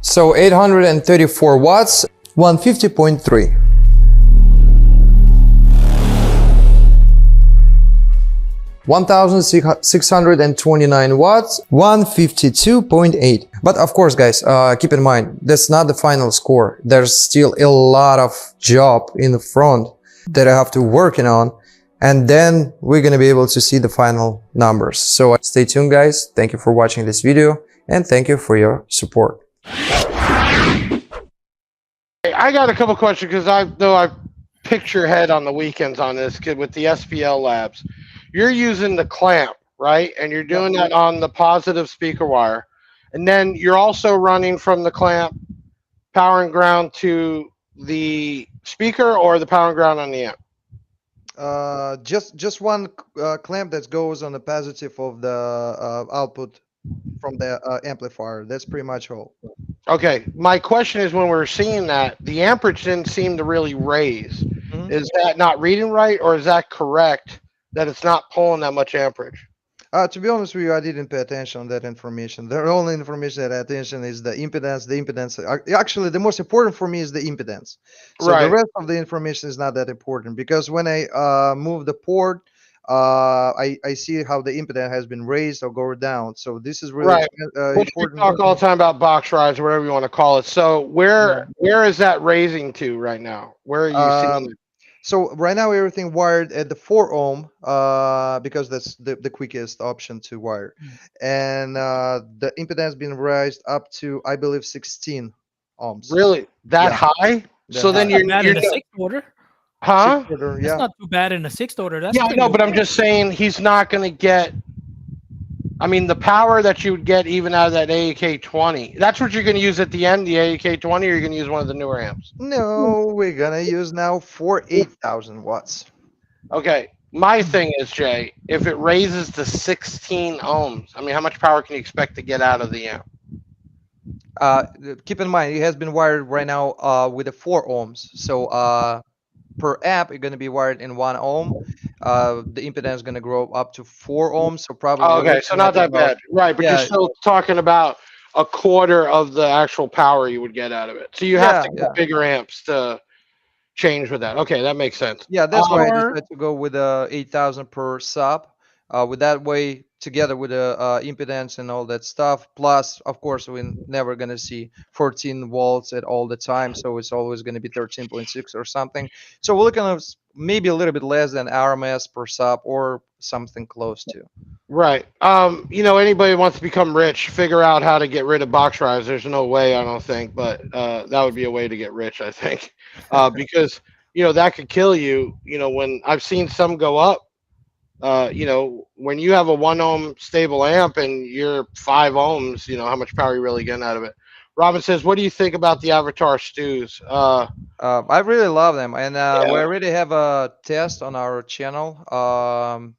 [SPEAKER 10] So 834 watts, 150.3. 1629 watts, 152.8. But of course, guys, keep in mind, that's not the final score. There's still a lot of job in the front that I have to working on. And then we're going to be able to see the final numbers. So stay tuned, guys. Thank you for watching this video and thank you for your support.
[SPEAKER 1] I got a couple questions because I picked your head on the weekends on this kid with the SPL labs. You're using the clamp, right? And you're doing that on the positive speaker wire. And then you're also running from the clamp power and ground to the speaker or the power and ground on the amp?
[SPEAKER 7] Just one clamp that goes on the positive of the output from the amplifier. That's pretty much all.
[SPEAKER 1] Okay. My question is, when we're seeing that, the amperage didn't seem to really raise. Is that not reading right, or is that correct that it's not pulling that much amperage?
[SPEAKER 7] To be honest with you, I didn't pay attention on that information. The only information that I attention is the impedance. The impedance, actually, the most important for me is the impedance. So the
[SPEAKER 1] Right.
[SPEAKER 7] rest of the information is not that important because when I move the port, I see how the impedance has been raised or go down. So this is really
[SPEAKER 1] Right. Which we
[SPEAKER 7] important.
[SPEAKER 1] talk all the time about box rides or whatever you want to call it. So
[SPEAKER 7] Yeah.
[SPEAKER 1] where is that raising to right now? Where are you seeing
[SPEAKER 7] Um,
[SPEAKER 1] it?
[SPEAKER 7] so right now everything wired at the 4 ohm because that's the quickest option to wire, and the impedance being raised up to I believe 16 ohms.
[SPEAKER 1] Really that
[SPEAKER 7] Yeah,
[SPEAKER 1] high?
[SPEAKER 7] that
[SPEAKER 1] So then
[SPEAKER 7] high.
[SPEAKER 9] That's not bad
[SPEAKER 1] you're
[SPEAKER 9] in a sixth order.
[SPEAKER 7] Six
[SPEAKER 1] huh?
[SPEAKER 7] order,
[SPEAKER 9] That's
[SPEAKER 7] yeah.
[SPEAKER 9] not too bad in a sixth order. That's
[SPEAKER 1] Yeah, I
[SPEAKER 9] pretty
[SPEAKER 1] know, but I'm
[SPEAKER 9] okay.
[SPEAKER 1] just saying he's not going to get. I mean, the power that you would get even out of that AAK 20. That's what you're going to use at the end, the AAK 20, or you're going to use one of the newer amps.
[SPEAKER 7] No, we're gonna use now for 8,000 watts.
[SPEAKER 1] Okay. My thing is, Jay, if it raises to 16 ohms, I mean, how much power can you expect to get out of the amp?
[SPEAKER 7] Keep in mind it has been wired right now with the 4 ohms. So per amp, it's gonna be wired in 1 ohm. The impedance is gonna grow up to 4 ohms. So probably
[SPEAKER 1] Oh,
[SPEAKER 7] we're
[SPEAKER 1] okay, so
[SPEAKER 7] looking
[SPEAKER 1] not
[SPEAKER 7] at
[SPEAKER 1] that
[SPEAKER 7] about,
[SPEAKER 1] bad, right? But you're
[SPEAKER 7] yeah,
[SPEAKER 1] still talking about a quarter of the actual power you would get out of it. So you have
[SPEAKER 7] yeah,
[SPEAKER 1] to get
[SPEAKER 7] yeah.
[SPEAKER 1] bigger amps to change with that. Okay, that makes sense.
[SPEAKER 7] Yeah, that's why I
[SPEAKER 1] Um,
[SPEAKER 9] Or
[SPEAKER 7] decided to go with 8,000 per sub. With that way, together with the impedance and all that stuff, plus, of course, we're never gonna see 14 volts at all the time, so it's always gonna be 13.6 or something. So we're looking at maybe a little bit less than RMS per sub or something close to.
[SPEAKER 1] right. Anybody wants to become rich, figure out how to get rid of box rides. There's no way, I don't think, but that would be a way to get rich, I think, because that could kill you. When I've seen some go up. When you have a 1 ohm stable amp and you're 5 ohms, how much power you really getting out of it. Robin says, "What do you think about the Avatar stews?"
[SPEAKER 7] I really love them, and we
[SPEAKER 1] Yeah,
[SPEAKER 7] already have a test on our channel.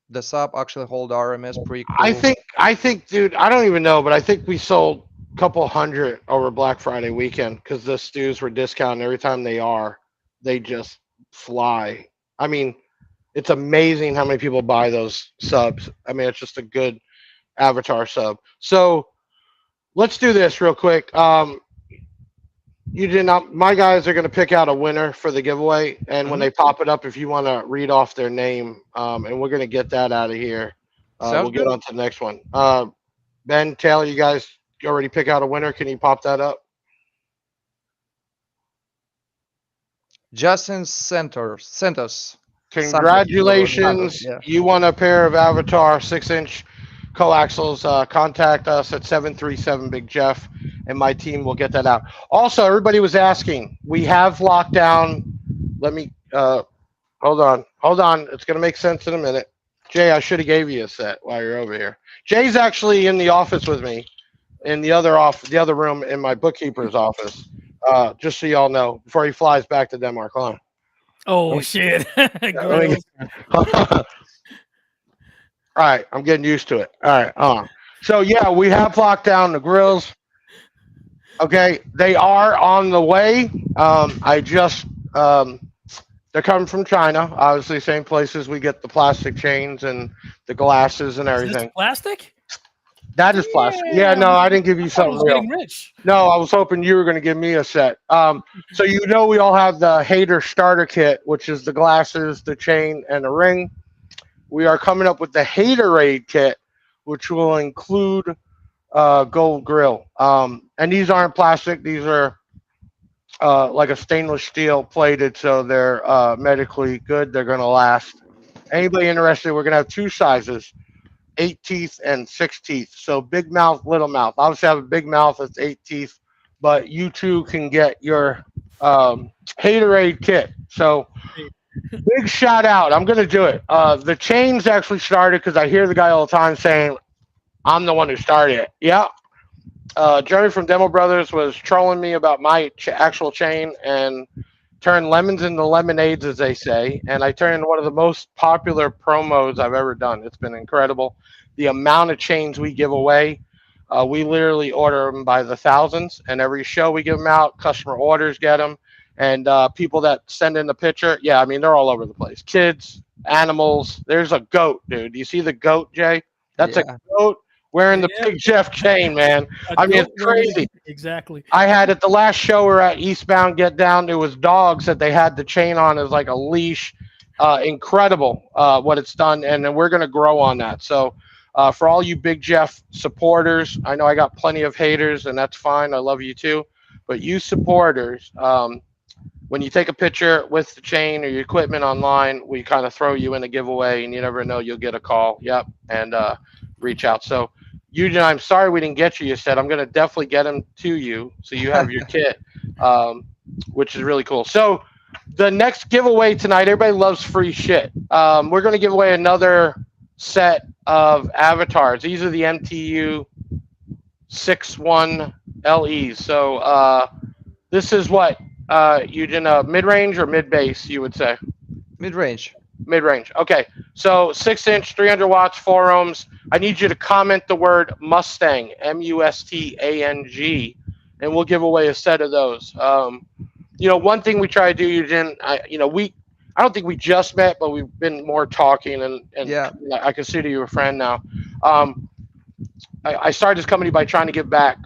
[SPEAKER 7] The sub actually hold RMS pretty cool.
[SPEAKER 1] I think, dude, I don't even know, but I think we sold a couple hundred over Black Friday weekend because the stews were discounted. Every time they just fly. I mean, it's amazing how many people buy those subs. I mean, it's just a good Avatar sub. So let's do this real quick. You did not. My guys are going to pick out a winner for the giveaway, and when
[SPEAKER 7] Hmm.
[SPEAKER 1] they pop it up, if you want to read off their name, and we're going to get that out of here.
[SPEAKER 7] Sounds
[SPEAKER 1] We'll get
[SPEAKER 7] good.
[SPEAKER 1] on to the next one. Ben, Taylor, you guys already pick out a winner. Can you pop that up?
[SPEAKER 7] Justin Santos. Santos. Santos,
[SPEAKER 1] Congratulations.
[SPEAKER 7] yeah.
[SPEAKER 1] You won a pair of Avatar 6-inch coaxials. Contact us at 737 Big Jeff, and my team will get that out. Also, everybody was asking, we have locked down. Let me hold on. Hold on. It's going to make sense in a minute. Jay, I should have gave you a set while you're over here. Jay's actually in the office with me in the other room in my bookkeeper's office. Just so y'all know, before he flies back to Denmark. Hold on.
[SPEAKER 9] oh shit,
[SPEAKER 1] Let me
[SPEAKER 9] grills.
[SPEAKER 1] All right, I'm getting used to it. All right, so yeah, we have locked down the grills. Okay, they are on the way. I just they're coming from China. Obviously, same places we get the plastic chains and the glasses and
[SPEAKER 9] Is this
[SPEAKER 1] everything.
[SPEAKER 9] plastic?
[SPEAKER 1] That is plastic. Yeah, no, I didn't give you
[SPEAKER 9] I thought I
[SPEAKER 1] something
[SPEAKER 9] was
[SPEAKER 1] real.
[SPEAKER 9] getting rich.
[SPEAKER 1] No, I was hoping you were going to give me a set. So we all have the Hater starter kit, which is the glasses, the chain, and the ring. We are coming up with the Haterade kit, which will include gold grill. And these aren't plastic; these are like a stainless steel plated, so they're medically good. They're going to last. Anybody interested? We're going to have two sizes: 8 teeth and 6 teeth. So big mouth, little mouth. Obviously, I have a big mouth that's 8 teeth, but you too can get your Haterade kit. So big shout out. I'm going to do it. The chains actually started because I hear the guy all the time saying, I'm the one who started it. Yeah. Jeremy from Demo Brothers was trolling me about my actual chain and turned lemons into lemonades, as they say. And I turned into one of the most popular promos I've ever done. It's been incredible. The amount of chains we give away. We literally order them by the thousands, and every show we give them out, customer orders get them, and people that send in the picture, yeah, I mean they're all over the place. Kids, animals. There's a goat, dude. Do you see the goat, Jay? That's a
[SPEAKER 7] Yeah.
[SPEAKER 1] goat wearing the
[SPEAKER 9] Yeah.
[SPEAKER 1] Big Jeff chain, man.
[SPEAKER 9] A
[SPEAKER 1] I mean,
[SPEAKER 9] goat
[SPEAKER 1] it's
[SPEAKER 9] wearing
[SPEAKER 1] crazy.
[SPEAKER 9] exactly.
[SPEAKER 1] I had at the last show we were at Eastbound Get Down. There was dogs that they had the chain on as like a leash. Incredible what it's done, and then we're gonna grow on that. So for all you Big Jeff supporters, I know I got plenty of haters, and that's fine. I love you too, but you supporters, when you take a picture with the chain or your equipment online, we kind of throw you in a giveaway, and you never know, you'll get a call. Yep, and reach out. So, Eugene, I'm sorry we didn't get you. You said I'm going to definitely get them to you, so you have your kit, which is really cool. So, the next giveaway tonight, everybody loves free shit. We're going to give away another set of avatars. These are the MTU 61 LEs. So, this is what you did mid range or mid base, you would say?
[SPEAKER 7] Mid range.
[SPEAKER 1] Mid range. Okay. So 6-inch, 300 watts, 4 ohms. I need you to comment the word Mustang, Mustang, and we'll give away a set of those. One thing we try to do, Eugene, I don't think we just met, but we've been more talking, and
[SPEAKER 7] Yeah.
[SPEAKER 1] I consider you a friend now. I started this company by trying to give back.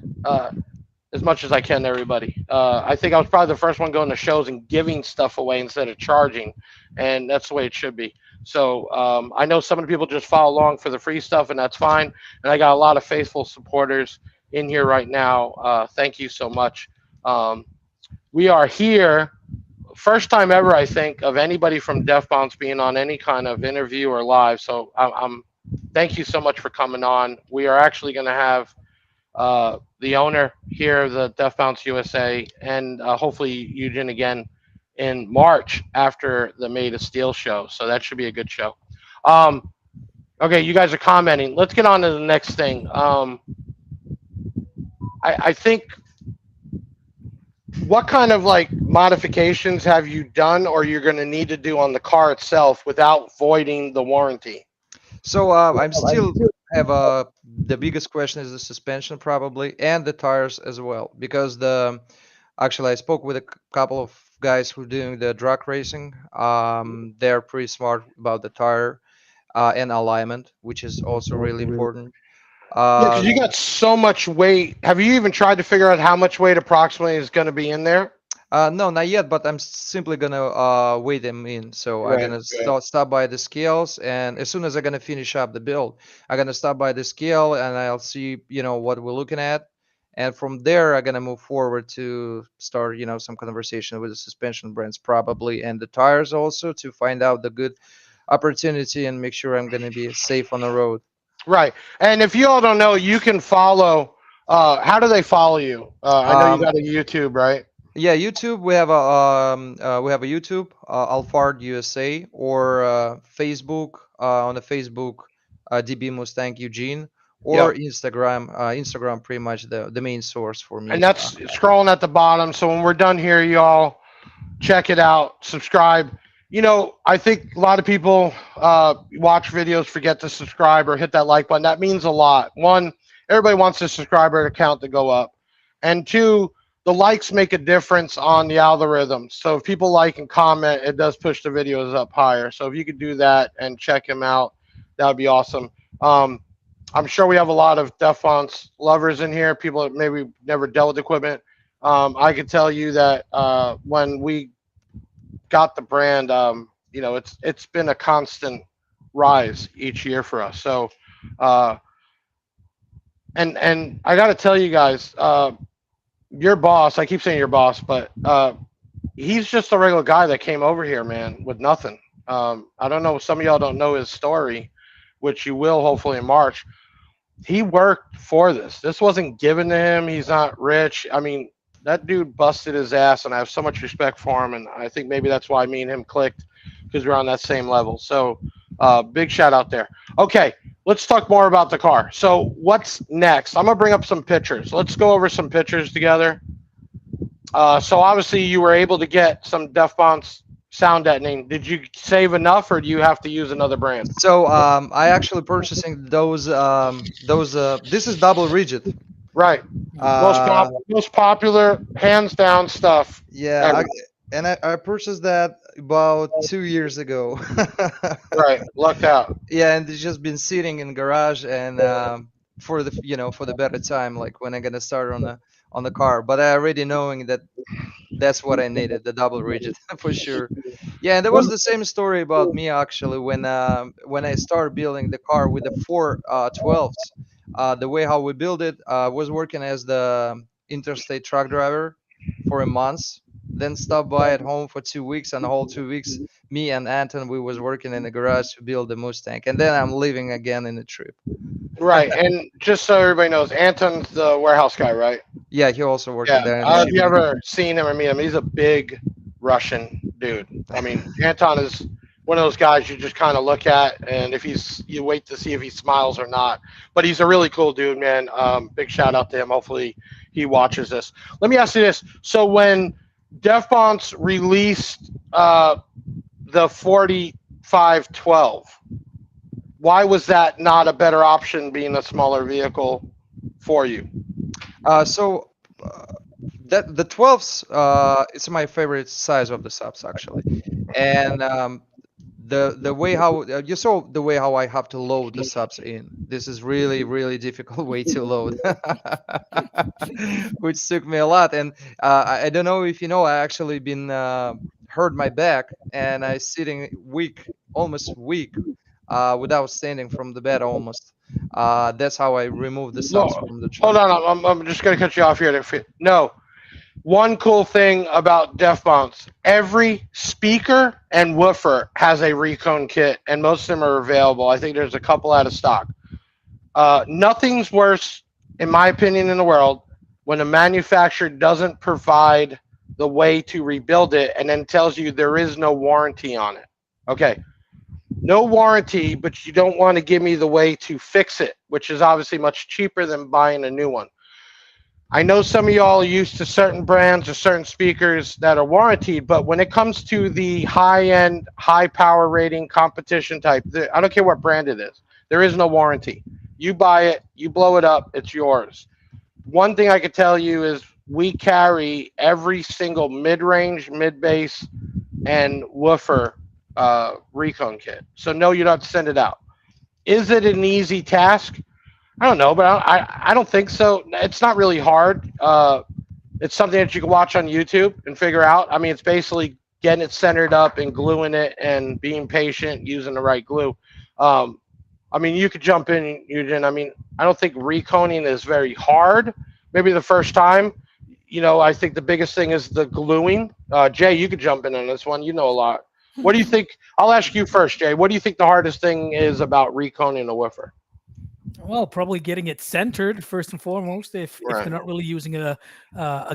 [SPEAKER 1] As much as I can to everybody. I think I was probably the first one going to shows and giving stuff away instead of charging, and that's the way it should be. So I know some of the people just follow along for the free stuff, and that's fine. And I got a lot of faithful supporters in here right now. Thank you so much. We are here, first time ever, I think, of anybody from Def Bonce being on any kind of interview or live. So I'm thank you so much for coming on. We are actually going to have the owner here of the Def Bounce USA, and hopefully Eugene again in March after the Made of Steel show. So that should be a good show. Okay, you guys are commenting. Let's get on to the next thing. I think, what kind of like modifications have you done or you're going to need to do on the car itself without voiding the warranty?
[SPEAKER 7] So I'm still have the biggest question is the suspension probably, and the tires as well, because actually I spoke with a couple of guys who are doing the drag racing. They're pretty smart about the tire and alignment, which is also really important.
[SPEAKER 1] Yeah, because you got so much weight. Have you even tried to figure out how much weight approximately is going to be in there?
[SPEAKER 7] No, not yet, but I'm simply gonna weigh them in. So I'm
[SPEAKER 1] Right,
[SPEAKER 7] gonna
[SPEAKER 1] right.
[SPEAKER 7] stop by the scales, and as soon as I'm gonna finish up the build, I'm gonna stop by the scale, and I'll see, what we're looking at, and from there I'm gonna move forward to start, some conversation with the suspension brands probably, and the tires also, to find out the good opportunity and make sure I'm gonna be safe on the road.
[SPEAKER 1] Right. And if you all don't know, you can follow. How do they follow you? I know you
[SPEAKER 7] Um,
[SPEAKER 1] got a YouTube, right?
[SPEAKER 7] Yeah, YouTube. We have a YouTube, Alphard USA, or Facebook, on the Facebook, DB Mustang Eugene, or
[SPEAKER 1] Yep.
[SPEAKER 7] Instagram. Instagram pretty much the main source for
[SPEAKER 1] And
[SPEAKER 7] me.
[SPEAKER 1] that's scrolling at the bottom. So when we're done here, y'all check it out, subscribe. I think a lot of people watch videos, forget to subscribe or hit that like button. That means a lot. One, everybody wants the subscriber count to go up. And two, the likes make a difference on the algorithm. So if people like and comment, it does push the videos up higher. So if you could do that and check him out, that would be awesome. I'm sure we have a lot of Def Bonce lovers in here, people that maybe never dealt with equipment. I can tell you that when we got the brand, it's been a constant rise each year for us. So, and I got to tell you guys, your boss, I keep saying your boss, but he's just a regular guy that came over here, man, with nothing. I don't know, some of y'all don't know his story, which you will hopefully in March. He worked for this. This wasn't given to him. He's not rich. I mean, that dude busted his ass, and I have so much respect for him. And I think maybe that's why me and him clicked, because we're on that same level. So, big shout out there. Okay, let's talk more about the car. So, what's next? I'm gonna bring up some pictures. Let's go over some pictures together. So obviously you were able to get some Def Bonce sound deadening. Did you save enough, or do you have to use another brand?
[SPEAKER 7] So I actually purchasing those. This is double rigid.
[SPEAKER 1] Right. Most popular, hands down stuff.
[SPEAKER 7] Yeah,
[SPEAKER 1] ever.
[SPEAKER 7] and I purchased that about 2 years ago.
[SPEAKER 1] Right, lucked out.
[SPEAKER 7] Yeah, and it's just been sitting in garage and for the for the better time, like when I'm gonna start on the car. But I already knowing that that's what I needed, the double rigid for sure. Yeah, and there was the same story about me actually when I started building the car with the four 12s. The way how we build it was working as the interstate truck driver for a month, then stopped by at home for 2 weeks, and the whole 2 weeks, me and Anton, we was working in the garage to build the Mustang, and then I'm leaving again in the trip.
[SPEAKER 1] Right, and just so everybody knows, Anton's the warehouse guy, right?
[SPEAKER 7] Yeah, he also working
[SPEAKER 1] Yeah.
[SPEAKER 7] there in the
[SPEAKER 1] Have you
[SPEAKER 7] shipping.
[SPEAKER 1] ever seen him or meet him? He's a big Russian dude. I mean, Anton is one of those guys you just kind of look at, and if you wait to see if he smiles or not. But he's a really cool dude, man. Big shout out to him. Hopefully he watches this. Let me ask you this: so when Bonce released the 4512, why was that not a better option, being a smaller vehicle for you?
[SPEAKER 7] So that the 12s it's my favorite size of the subs actually, and the way how you saw the way how I have to load the subs in. This is really difficult way to load, which took me a lot. And I don't know if you know, I actually been hurt my back, and I sitting almost week without standing from the bed almost. That's how I removed the subs
[SPEAKER 1] Well,
[SPEAKER 7] from the truck.
[SPEAKER 1] hold on, I'm just going to cut you off here. No, one cool thing about Bonce, every speaker and woofer has a recone kit, and most of them are available. I think there's a couple out of stock. Nothing's worse, in my opinion, in the world when a manufacturer doesn't provide the way to rebuild it and then tells you there is no warranty on it. Okay, no warranty, but you don't want to give me the way to fix it, which is obviously much cheaper than buying a new one. I know some of y'all are used to certain brands or certain speakers that are warranted, but when it comes to the high-end, high-power rating competition type, I don't care what brand it is, there is no warranty. You buy it, you blow it up, it's yours. One thing I could tell you is we carry every single mid-range, mid-bass, and woofer recon kit. So no, you don't have to send it out. Is it an easy task? I don't know, but I don't think so. It's not really hard. It's something that you can watch on YouTube and figure out. I mean, it's basically getting it centered up and gluing it and being patient, using the right glue. I mean, you could jump in, Ugin. I mean, I don't think reconing is very hard. Maybe the first time. I think the biggest thing is the gluing. Jay, you could jump in on this one. You know a lot. What do you think? I'll ask you first, Jay. What do you think the hardest thing is about reconing a woofer?
[SPEAKER 9] Well, probably getting it centered first and foremost. If they're not really using a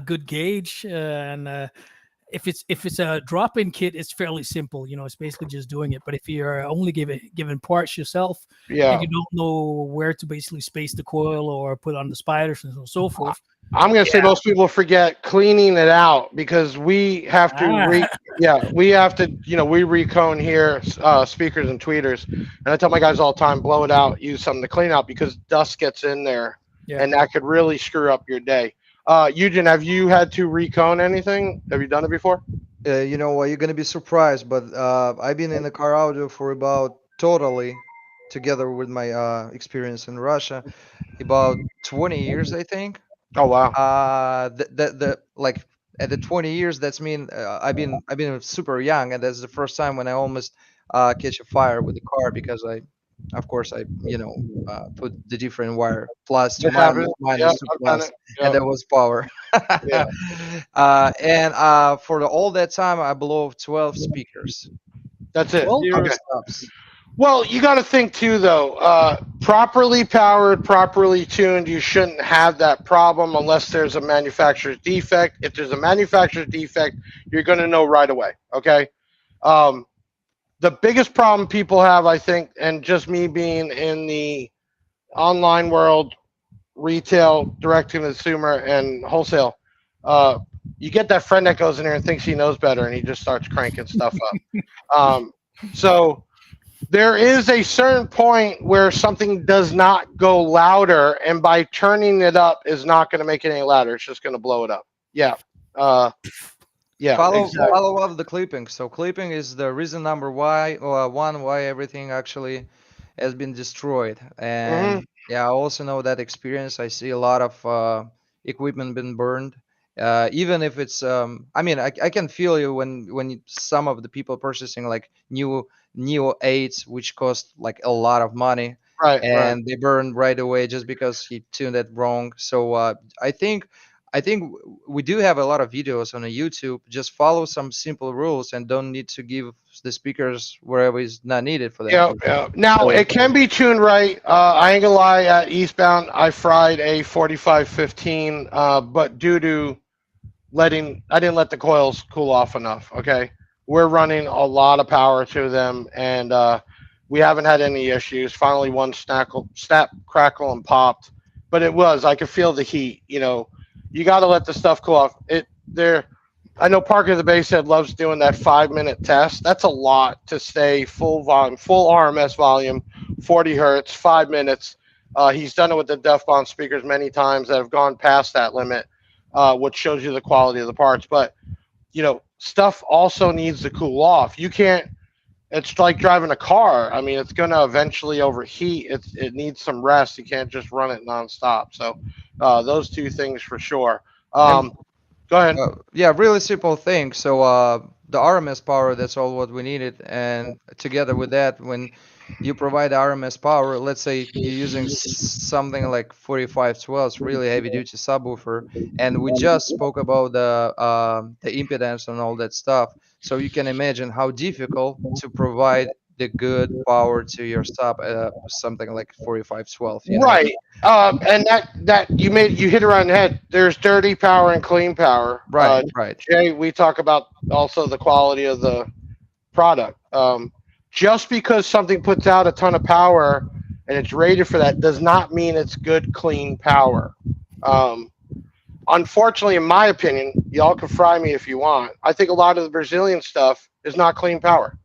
[SPEAKER 9] good gauge, and if it's a drop-in kit, it's fairly simple. It's basically just doing it. But if you're only given parts yourself, and you don't know where to basically space the coil or put on the spiders and so forth.
[SPEAKER 1] I'm going to say most people forget cleaning it out because we have to, we have to, we recone here speakers and tweeters. And I tell my guys all the time, blow it out, use something to clean out because dust gets in there and that could really screw up your day. Ugin, have you had to recone anything? Have you done it before?
[SPEAKER 7] You're going to be surprised, but I've been in the car audio for about totally, together with my experience in Russia, about 20 years, I think.
[SPEAKER 1] Oh wow!
[SPEAKER 7] Like at the 20 years, that's mean I've been super young, and that's the first time when I almost catch a fire with the car because of course I put the different wire plus to minus to plus, and that was power. And for all that time, I blew 12 speakers.
[SPEAKER 1] That's it.
[SPEAKER 7] Zero stops.
[SPEAKER 1] Well, you got to think too, though. Properly powered, properly tuned, you shouldn't have that problem unless there's a manufacturer's defect. If there's a manufacturer's defect, you're going to know right away. Okay. The biggest problem people have, I think, and just me being in the online world, retail, direct to consumer, and wholesale, you get that friend that goes in there and thinks he knows better, and he just starts cranking stuff up. So there is a certain point where something does not go louder, and by turning it up is not going to make it any louder. It's just going to blow it up. Yeah. Yeah,
[SPEAKER 7] Follow
[SPEAKER 1] exactly.
[SPEAKER 7] follow up the clipping. So clipping is the reason number one why everything actually has been destroyed.
[SPEAKER 1] Hmm.
[SPEAKER 7] And yeah, I also know that experience. I see a lot of equipment been burned. Even if it's I mean, I can feel you some of the people purchasing like new Neo 8s, which cost like a lot of money,
[SPEAKER 1] Right, right.
[SPEAKER 7] and they burn right away just because he tuned it wrong. So I think we do have a lot of videos on the YouTube. Just follow some simple rules and don't need to give the speakers wherever is not needed for that.
[SPEAKER 1] Yeah, yeah. Now
[SPEAKER 7] So
[SPEAKER 1] it can be tuned right. I ain't gonna lie. At Eastbound, I fried a 4515, but due to I didn't let the coils cool off enough. Okay, we're running a lot of power to them, and we haven't had any issues. Finally, one snap, crackle, and popped, but I could feel the heat. You got to let the stuff cool off. I know Parker the Basshead loves doing that 5 minute test. That's a lot to stay full volume, full RMS volume, 40 hertz, 5 minutes. He's done it with the Def Bonce speakers many times that have gone past that limit, which shows you the quality of the parts. But stuff also needs to cool off. You can't. It's like driving a car. I mean, it's gonna eventually overheat. It needs some rest. You can't just run it nonstop. So those two things for sure.
[SPEAKER 7] and
[SPEAKER 1] Go ahead.
[SPEAKER 7] yeah, really simple thing. So the RMS power, that's all what we needed. And together with that, when you provide RMS power, let's say you're using something like 4512, really heavy duty subwoofer, and we just spoke about the impedance and all that stuff. So you can imagine how difficult to provide the good power to your sub, something like 4512. You know?
[SPEAKER 1] Right. And that you hit around the head. There's dirty power and clean power.
[SPEAKER 7] Right, right.
[SPEAKER 1] Jay, we talk about also the quality of the product. Just because something puts out a ton of power and it's rated for that does not mean it's good, clean power. Unfortunately, in my opinion, y'all can fry me if you want. I think a lot of the Brazilian stuff is not clean power.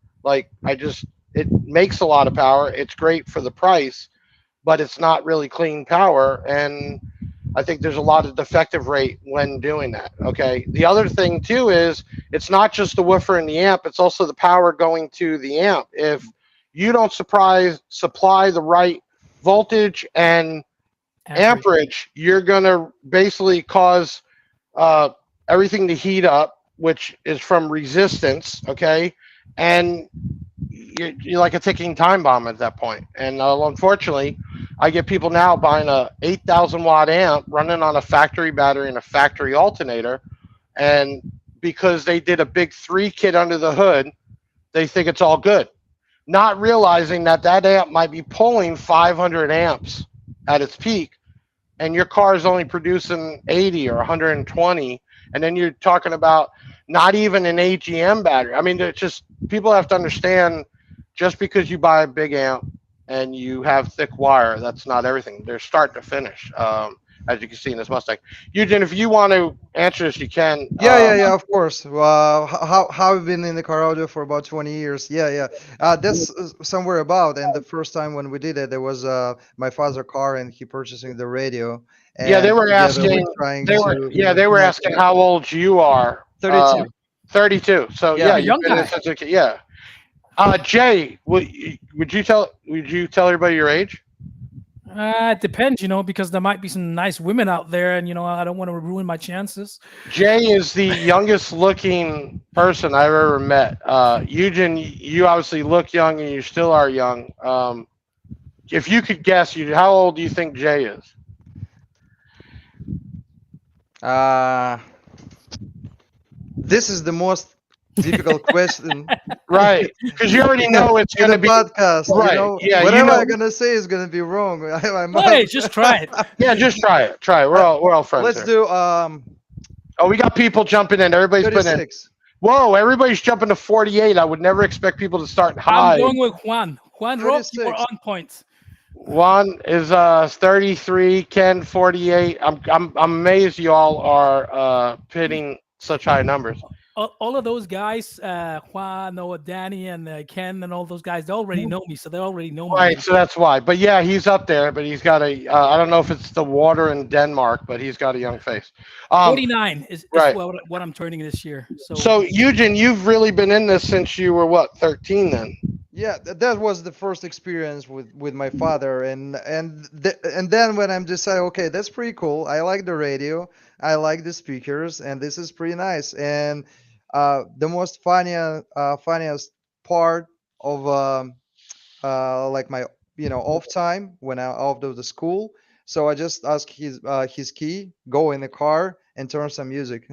[SPEAKER 1] It makes a lot of power. It's great for the price, but it's not really clean power. And I think there's a lot of defective rate when doing that. Okay. The other thing too is it's not just the woofer and the amp, it's also the power going to the amp. If you don't supply the right voltage and amperage, you're going to basically cause everything to heat up, which is from resistance. Okay. And you're like a ticking time bomb at that point. And unfortunately, I get people now buying a 8,000 watt amp running on a factory battery and a factory alternator, and because they did a big 3 kit under the hood, they think it's all good, not realizing that amp might be pulling 500 amps at its peak, and your car is only producing 80 or 120, and then you're talking about not even an AGM battery. I mean, it's just people have to understand. Just because you buy a big amp and you have thick wire, that's not everything. They're start to finish, as you can see in this Mustang. Eugene, if you want to answer this, you can.
[SPEAKER 7] Yeah, of course. How I've been in the car audio for about 20 years. Yeah. That's somewhere about. And the first time when we did it, there was my father's car, and he purchasing the radio. And
[SPEAKER 1] Yeah, they were
[SPEAKER 7] together
[SPEAKER 1] asking. They were asking how old you are.
[SPEAKER 7] 32.
[SPEAKER 1] 32. So
[SPEAKER 7] Yeah,
[SPEAKER 1] you've
[SPEAKER 9] young
[SPEAKER 1] been in
[SPEAKER 9] guy.
[SPEAKER 1] such a yeah. Jay, would you tell everybody your age?
[SPEAKER 9] It depends, because there might be some nice women out there, and I don't want to ruin my chances.
[SPEAKER 1] Jay is the youngest looking person I've ever met. Eugene, you obviously look young and you still are young. If you could guess, how old do you think Jay is?
[SPEAKER 7] This is the most difficult question.
[SPEAKER 1] Right, because you already know it's
[SPEAKER 7] in
[SPEAKER 1] going
[SPEAKER 7] a
[SPEAKER 1] to be
[SPEAKER 7] podcast.
[SPEAKER 1] right. Yeah,
[SPEAKER 7] whatever I'm gonna say is gonna be wrong.
[SPEAKER 9] Hey, just try it.
[SPEAKER 1] Yeah, just try it. We're all friends.
[SPEAKER 7] Let's
[SPEAKER 1] here.
[SPEAKER 7] do
[SPEAKER 1] Oh, we got people jumping in. Everybody's putting in.
[SPEAKER 7] 36.
[SPEAKER 1] Whoa, everybody's jumping to 48. I would never expect people to start high.
[SPEAKER 9] I'm going with Juan. Juan Roque, you were
[SPEAKER 7] 36.
[SPEAKER 9] on point.
[SPEAKER 1] Juan is 33. Ken 48. I'm amazed you all are pitting such high numbers.
[SPEAKER 9] all of those guys, Juan, Noah, Danny, and Ken, and all those guys, they already know me, so they already know me.
[SPEAKER 1] Right, so that's why. But yeah, he's up there, but he's got a. I don't know if it's the water in Denmark, but he's got a young face.
[SPEAKER 9] 49 is
[SPEAKER 1] right.
[SPEAKER 9] what I'm turning this year.
[SPEAKER 1] So Ugin, you've really been in this since you were what, 13 then?
[SPEAKER 7] Yeah, that was the first experience with my father, and then when I'm decided, okay, that's pretty cool. I like the radio, I like the speakers, and this is pretty nice. And the most funniest part of like my off time when I off of the school. So I just ask his key, go in the car, and turn some music,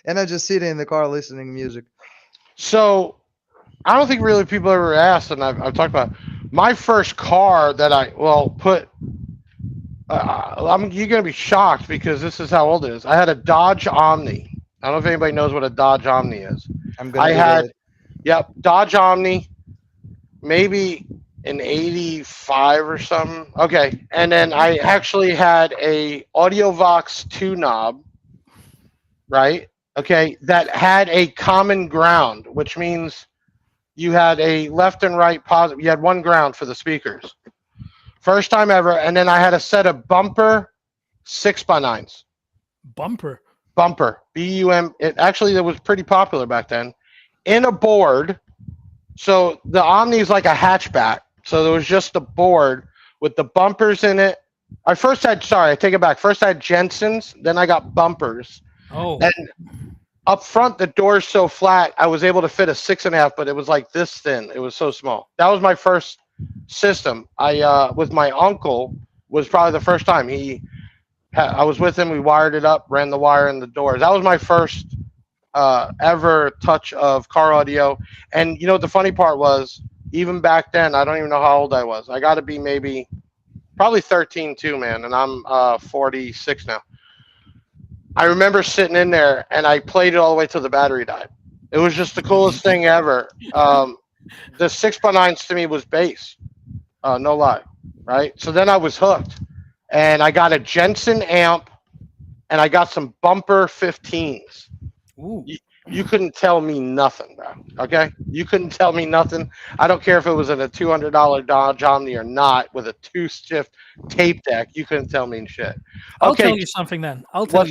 [SPEAKER 7] and I just sit in the car listening music.
[SPEAKER 1] So I don't think really people ever asked, and I've talked about my first car that I put. You're gonna be shocked because this is how old it is. I had a Dodge Omni. I don't know if anybody knows what a Dodge Omni is. Yep, Dodge Omni, maybe in '85 or something. Okay, and then I actually had a AudioVox 2 knob, right? Okay, that had a common ground, which means you had a left and right positive. You had one ground for the speakers. First time ever. And then I had a set of bumper 6x9s.
[SPEAKER 9] Bumper.
[SPEAKER 1] BUM. That was pretty popular back then. In a board. So the Omni is like a hatchback. So there was just a board with the bumpers in it. I take it back. First I had Jensen's, then I got bumpers.
[SPEAKER 9] Oh.
[SPEAKER 1] And up front, the door's so flat, I was able to fit a 6.5, but it was like this thin. It was so small. That was my first system. I with my uncle was probably the first time. I was with him. We wired it up, ran the wire in the doors. That was my first ever touch of car audio. And you know what the funny part was? Even back then, I don't even know how old I was. I got to be probably 13 too, man. And I'm 46 now. I remember sitting in there and I played it all the way till the battery died. It was just the coolest thing ever. The 6x9s to me was bass. No lie. Right? So then I was hooked. And I got a Jensen amp and I got some bumper 15s.
[SPEAKER 9] Ooh.
[SPEAKER 1] You couldn't tell me nothing, bro. Okay? You couldn't tell me nothing. I don't care if it was in a $200 Dodge Omni or not with a 2-shift tape deck. You couldn't tell me shit.
[SPEAKER 9] I'll tell you something then.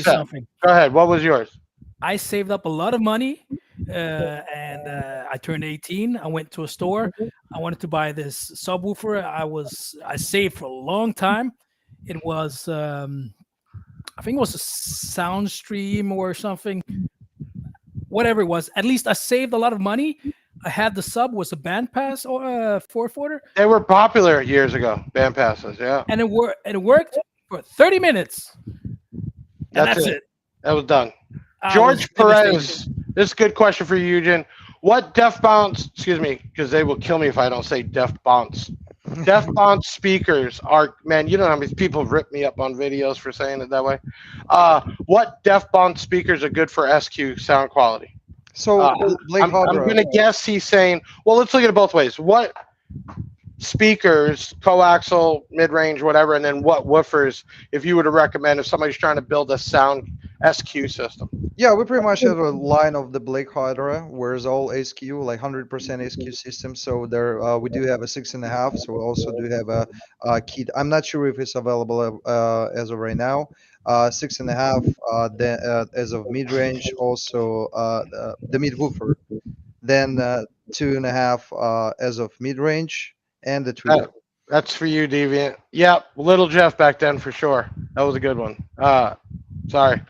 [SPEAKER 9] Something.
[SPEAKER 1] Go ahead. What was yours?
[SPEAKER 9] I saved up a lot of money and I turned 18. I went to a store. I wanted to buy this subwoofer. I saved for a long time. It was, I think it was a Soundstream or something. Whatever it was, at least I saved a lot of money. I had the sub was a band pass or a 4-footer.
[SPEAKER 1] They were popular years ago, band passes, yeah.
[SPEAKER 9] And it worked for 30 minutes. That's it.
[SPEAKER 1] That was done. George Perez, this is a good question for you, Ugin. What Bonce, excuse me, because they will kill me if I don't say Bonce. Bonce speakers are, man, you know how many people rip me up on videos for saying it that way. What Bonce speakers are good for SQ sound quality?
[SPEAKER 7] So
[SPEAKER 1] I'm going to guess he's saying, well, let's look at it both ways. What speakers, coaxial, mid-range, whatever, and then what woofers, if you were to recommend if somebody's trying to build a sound SQ system?
[SPEAKER 7] Yeah, we pretty much have a line of the Blake Hydra, where it's all SQ, like 100% SQ system. So there, we do have a 6.5. So we also do have a kit. I'm not sure if it's available as of right now. 6.5 as of mid-range, also the mid woofer. Then 2.5 as of mid-range, and the tweeter.
[SPEAKER 1] That's for you, Deviant. Yep, Little Jeff back then for sure. That was a good one. Sorry.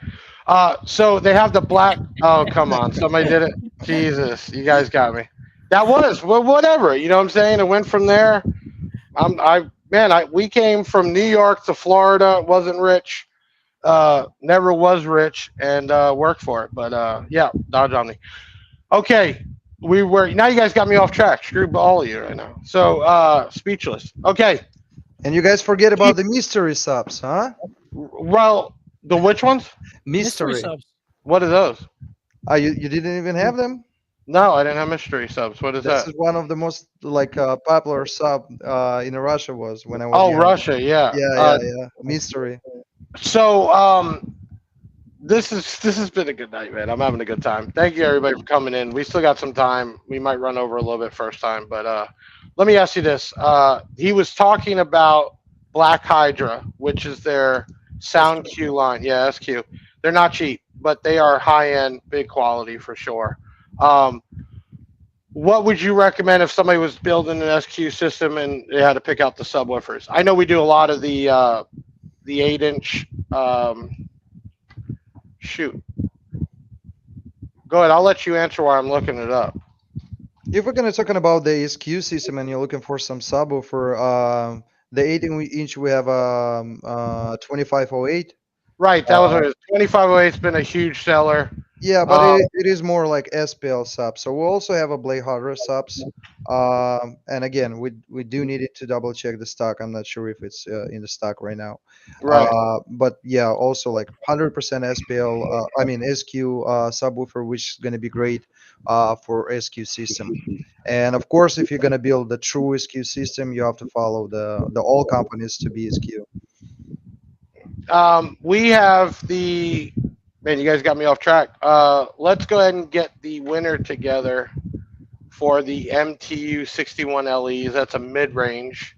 [SPEAKER 1] So they have the black. Oh, come on. Somebody did it. Jesus, you guys got me. That was, well, whatever. You know what I'm saying? It went from there. We came from New York to Florida. Wasn't rich. Never was rich and worked for it. But yeah, Dodge Omni. Okay. Now you guys got me off track. Screw all of you right now. So speechless. Okay.
[SPEAKER 7] And you guys forget about the mystery subs, huh?
[SPEAKER 1] Well, the which ones?
[SPEAKER 7] Mystery
[SPEAKER 9] subs.
[SPEAKER 1] What are those?
[SPEAKER 7] You didn't even have them?
[SPEAKER 1] No, I didn't have mystery subs. What is that?
[SPEAKER 7] This is one of the most popular sub in Russia was when I was.
[SPEAKER 1] Oh, young. Russia, yeah.
[SPEAKER 7] Yeah. Mystery.
[SPEAKER 1] So this has been a good night, man. I'm having a good time. Thank you everybody for coming in. We still got some time. We might run over a little bit first time, but let me ask you this. He was talking about Black Hydra, which is their sound
[SPEAKER 9] SQ.
[SPEAKER 1] Q line. Yeah, SQ. They're not cheap, but they are high end, big quality for sure. Um, what would you recommend if somebody was building an SQ system and they had to pick out the subwoofers? I know we do a lot of the 8 inch. Shoot, go ahead. I'll let you answer while I'm looking it up.
[SPEAKER 7] If we're gonna talking about the SQ system and you're looking for some subwoofer, the 18-inch we have 2508.
[SPEAKER 1] Right, that was what it is. 2508's been a huge seller.
[SPEAKER 7] Yeah, but
[SPEAKER 1] Um,
[SPEAKER 7] it is more like SPL subs. So we also have a Blade Hardware subs. And again, we do need it to double check the stock. I'm not sure if it's in the stock right now.
[SPEAKER 1] right.
[SPEAKER 7] But yeah, also like 100% SPL, I mean SQ subwoofer, which is going to be great for SQ system. And of course, if you're going to build the true SQ system, you have to follow the all companies to be SQ.
[SPEAKER 1] We have the man. You guys got me off track. Let's go ahead and get the winner together for the MTU 61 LEs. That's a mid range.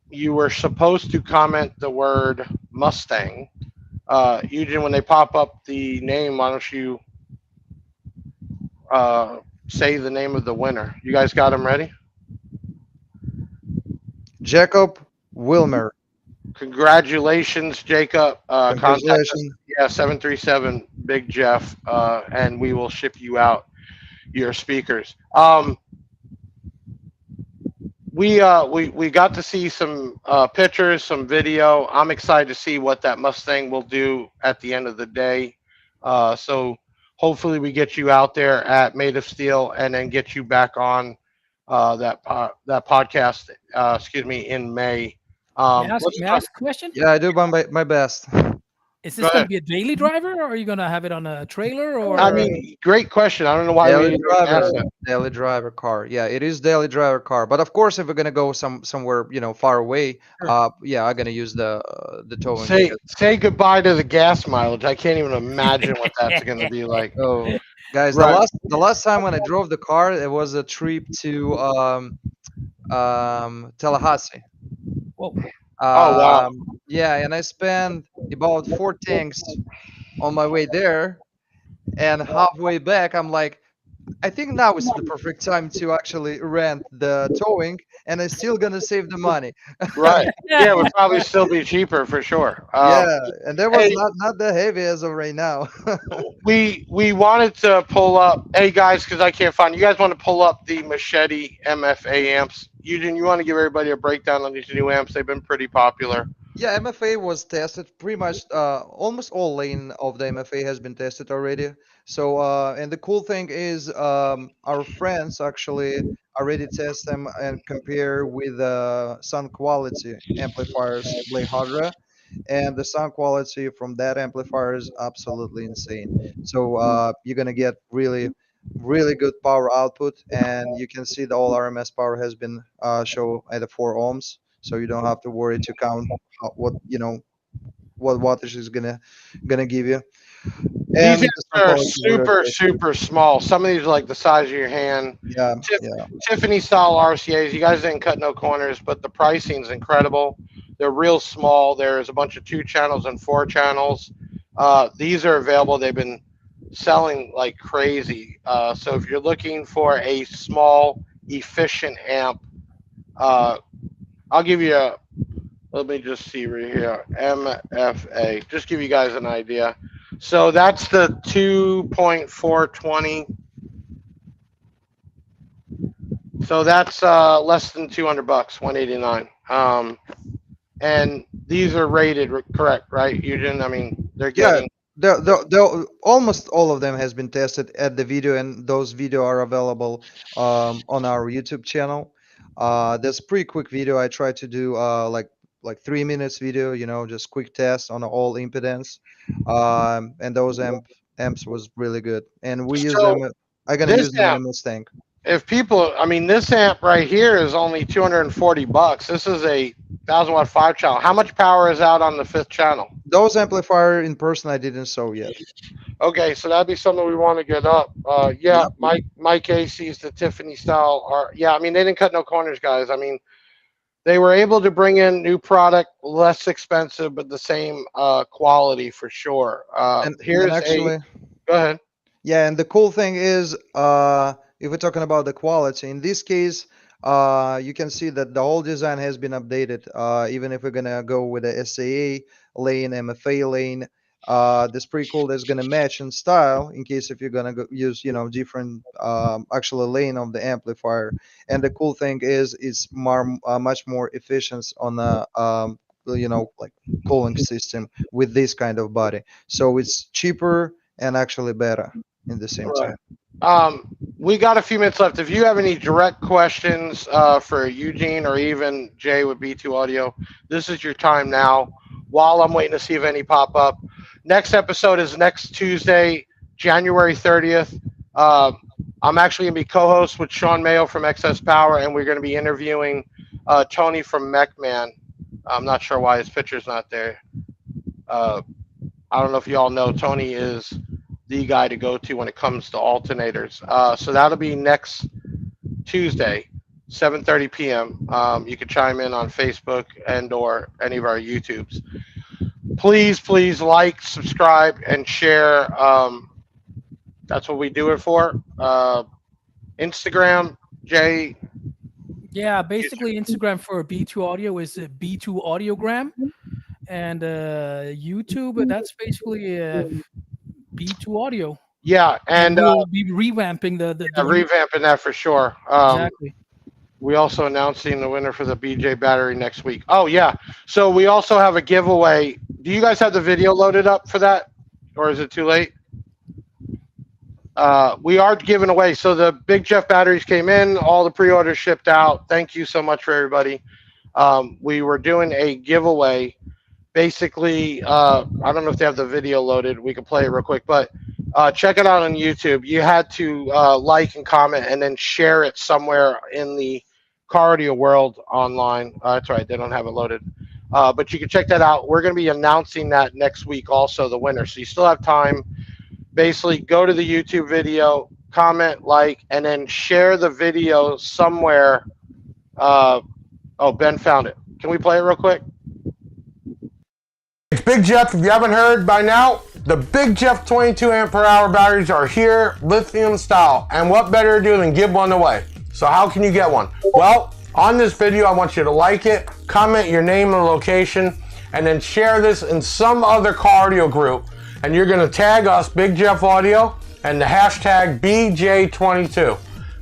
[SPEAKER 1] You were supposed to comment the word Mustang. Ugin, when they pop up the name, why don't you say the name of the winner? You guys got them ready?
[SPEAKER 7] Jacob Wilmer.
[SPEAKER 1] Congratulations, Jacob. Contact us.
[SPEAKER 7] Congratulations.
[SPEAKER 1] Yeah, 737 Big Jeff, and we will ship you out your speakers. We got to see some pictures, some video. I'm excited to see what that Mustang will do at the end of the day. So hopefully we get you out there at Made of Steel and then get you back on that podcast. Excuse me, in May.
[SPEAKER 9] May I ask a question?
[SPEAKER 7] Yeah, I do my best.
[SPEAKER 9] Is
[SPEAKER 1] Go
[SPEAKER 9] this going
[SPEAKER 1] ahead.
[SPEAKER 9] to be a daily driver, or are you going to have it on a trailer? Or
[SPEAKER 1] I mean, great question. I don't know why we
[SPEAKER 7] Daily
[SPEAKER 1] didn't
[SPEAKER 7] driver,
[SPEAKER 1] ask that.
[SPEAKER 7] daily driver car. Yeah, it is daily driver car. But of course, if we're gonna go somewhere far away,
[SPEAKER 9] Sure.
[SPEAKER 7] yeah, I'm gonna use the towing.
[SPEAKER 1] Say goodbye to the gas mileage. I can't even imagine what that's going to be like.
[SPEAKER 7] Oh, guys,
[SPEAKER 1] Right.
[SPEAKER 7] the last time when I drove the car, it was a trip to Tallahassee.
[SPEAKER 9] whoa.
[SPEAKER 1] Oh wow.
[SPEAKER 7] Yeah, and I spent about 4 tanks on my way there, and halfway back, I'm like, I think now is the perfect time to actually rent the towing, and I'm still gonna save the money.
[SPEAKER 1] Right. Yeah, it would probably still be cheaper for sure.
[SPEAKER 7] Yeah, and that was
[SPEAKER 1] Hey,
[SPEAKER 7] not that heavy as of right now.
[SPEAKER 1] we wanted to pull up. Hey guys, because I can't find. You guys want to pull up the Machete MFA amps? Eugene, you want to give everybody a breakdown on these new amps? They've been pretty popular.
[SPEAKER 7] Yeah, MFA was tested pretty much. Almost all lane of the MFA has been tested already. So, and the cool thing is, our friends actually already test them and compare with sound quality amplifiers, Blade Hardware, and the sound quality from that amplifier is absolutely insane. So, you're gonna get really good power output, and you can see the all RMS power has been show at the 4 ohms, so you don't have to worry to count what what wattage is gonna give you.
[SPEAKER 1] These
[SPEAKER 7] And the
[SPEAKER 1] amps
[SPEAKER 7] sound
[SPEAKER 1] are
[SPEAKER 7] quality is very
[SPEAKER 1] super
[SPEAKER 7] good.
[SPEAKER 1] super small. Some of these are like the size of your hand.
[SPEAKER 7] Yeah,
[SPEAKER 1] Tif-
[SPEAKER 7] yeah.
[SPEAKER 1] Tiffany style RCA's. You guys didn't cut no corners, but the pricing's incredible. They're real small. There's a bunch of 2 channels and 4 channels. These are available. They've been selling like crazy. So if you're looking for a small, efficient amp, uh, I'll give you a. Let me just see right here. MFA. Just give you guys an idea. So that's the 2.420. So that's less than $200, 189. And these are rated correct, right, Eugene? I mean, they're
[SPEAKER 7] Yeah,
[SPEAKER 1] getting
[SPEAKER 7] almost all of them has been tested at the video, and those video are available on our YouTube channel. There's pretty quick video. I try to do like 3 minutes video, just quick test on all impedance. And those amps was really good, and we use
[SPEAKER 1] so
[SPEAKER 7] them. I'm gonna
[SPEAKER 1] this
[SPEAKER 7] use them in a
[SPEAKER 1] amp.
[SPEAKER 7] Mustang.
[SPEAKER 1] If people, I mean, this amp right here is only $240. This is a 1,000 watt 5 channel. How much power is out on the 5th channel?
[SPEAKER 7] Those amplifier in person I didn't saw yet.
[SPEAKER 1] Okay, so that'd be something we want to get up. Yeah, Mike AC's the Tiffany style are. Yeah, I mean they didn't cut no corners, guys. I mean they were able to bring in new product, less expensive, but the same quality for sure.
[SPEAKER 7] And
[SPEAKER 1] Here's
[SPEAKER 7] actually,
[SPEAKER 1] go ahead.
[SPEAKER 7] yeah, and the cool thing is, if we're talking about the quality, in this case, you can see that the whole design has been updated. Even if we're gonna go with the SAA lane, MFA lane, this pretty cool. That's gonna match in style in case if you're gonna use, different actual lane of the amplifier. And the cool thing is, it's much more efficient on the like cooling system with this kind of body. So it's cheaper and actually better in the same
[SPEAKER 1] Right.
[SPEAKER 7] time.
[SPEAKER 1] We got a few minutes left. If you have any direct questions for Eugene or even Jay with B2 Audio, this is your time now. While I'm waiting to see if any pop up. Next episode is next Tuesday, January 30th. I'm actually going to be co-host with Sean Mayo from Excess Power, and we're going to be interviewing Tony from MechMan. I'm not sure why his picture's not there. I don't know if you all know, Tony is the guy to go to when it comes to alternators. So that'll be next Tuesday, 7:30 p.m. You can chime in on Facebook and or any of our YouTubes. Please like, subscribe, and share. That's what we do it for. Instagram, Jay.
[SPEAKER 9] Yeah, basically Instagram for B2 Audio is B2 Audiogram, and YouTube that's basically B2 Audio.
[SPEAKER 1] Yeah, and
[SPEAKER 9] we'll be revamping the
[SPEAKER 1] revamping that for sure.
[SPEAKER 9] Exactly.
[SPEAKER 1] We also announcing the winner for the BJ battery next week. Oh yeah, so we also have a giveaway. Do you guys have the video loaded up for that, or is it too late? We are giving away. So the Big Jeff batteries came in, all the pre-orders shipped out. Thank you so much for everybody. We were doing a giveaway. Basically, I don't know if they have the video loaded. We can play it real quick, but check it out on YouTube. You had to like and comment and then share it somewhere in the cardio world online. That's right, they don't have it loaded. But you can check that out. We're going to be announcing that next week also, the winner. So you still have time. Basically, go to the YouTube video, comment, like, and then share the video somewhere. Oh, Ben found it. Can we play it real quick?
[SPEAKER 11] It's Big Jeff. If you haven't heard by now, the Big Jeff 22 amp per hour batteries are here, lithium style. And what better to do than give one away? So how can you get one? Well, on this video, I want you to like it, comment your name and location, and then share this in some other cardio group. And you're gonna tag us, Big Jeff Audio, and the hashtag BJ22.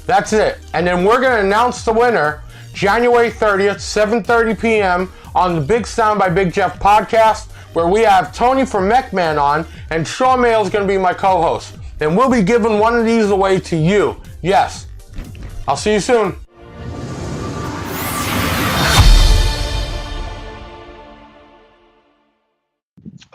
[SPEAKER 11] That's it. And then we're gonna announce the winner January 30th, 7:30 p.m. on the Big Sound by Big Jeff podcast, where we have Tony from MechMan on, and Sean Mayo is gonna be my co-host. And we'll be giving one of these away to you. Yes. I'll see you soon.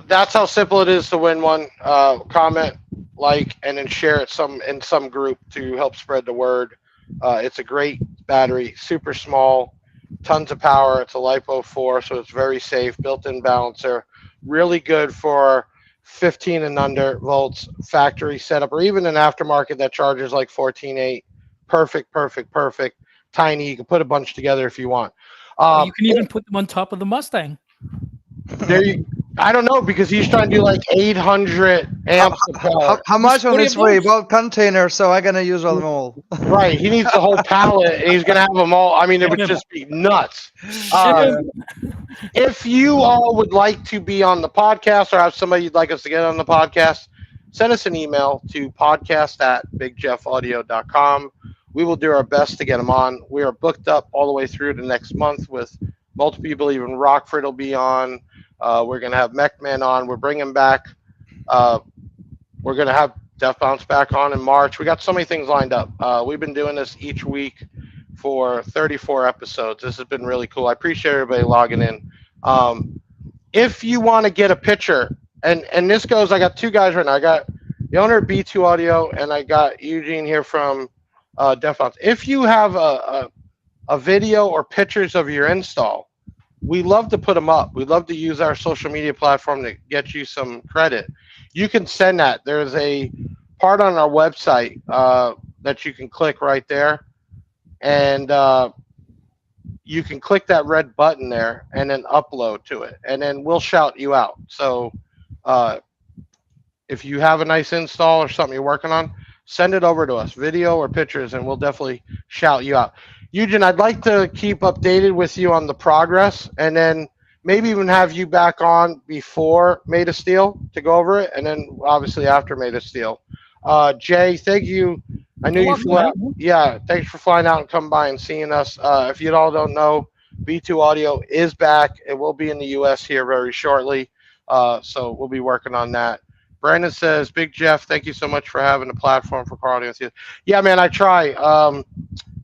[SPEAKER 1] That's how simple it is to win one. Comment, like, and then share it in some group to help spread the word. It's a great battery, super small, tons of power. It's a LiPo 4, so it's very safe, built-in balancer. Really good for 15 and under volts factory setup, or even an aftermarket that charges like 14.8. Perfect. Tiny. You can put a bunch together if you want.
[SPEAKER 9] You can even put them on top of the Mustang.
[SPEAKER 1] I don't know, because he's trying to do like 800 amps of power.
[SPEAKER 7] How much on this way? About container, so I'm gonna use them all.
[SPEAKER 1] Right, he needs the whole pallet, and he's gonna have them all. I mean, it would just be nuts. If you all would like to be on the podcast or have somebody you'd like us to get on the podcast, send us an email to podcast@bigjeffaudio.com. We will do our best to get them on. We are booked up all the way through to next month with multiple people. Even Rockford will be on. We're going to have MechMan on. We're bringing back. We're going to have Def Bounce back on in March. We got so many things lined up. We've been doing this each week for 34 episodes. This has been really cool. I appreciate everybody logging in. If you want to get a picture, and this goes, I got two guys right now. I got the owner of B2 Audio, and I got Eugene here from Def Bounce. If you have a video or pictures of your install, we love to put them up. We love to use our social media platform to get you some credit. You can send that. There's a part on our website that you can click right there, and you can click that red button there and then upload to it, and then we'll shout you out. So if you have a nice install or something you're working on, send it over to us, video or pictures, and we'll definitely shout you out. Ugin, I'd like to keep updated with you on the progress, and then maybe even have you back on before Made of Steel to go over it, and then obviously after Made of Steel. Jay, thank you. I knew you flew out. Yeah, thanks for flying out and coming by and seeing us. If you all don't know, B2 Audio is back. It will be in the U.S. here very shortly, so we'll be working on that. Brandon says, Big Jeff, thank you so much for having a platform for car audience. Yeah, man, I try.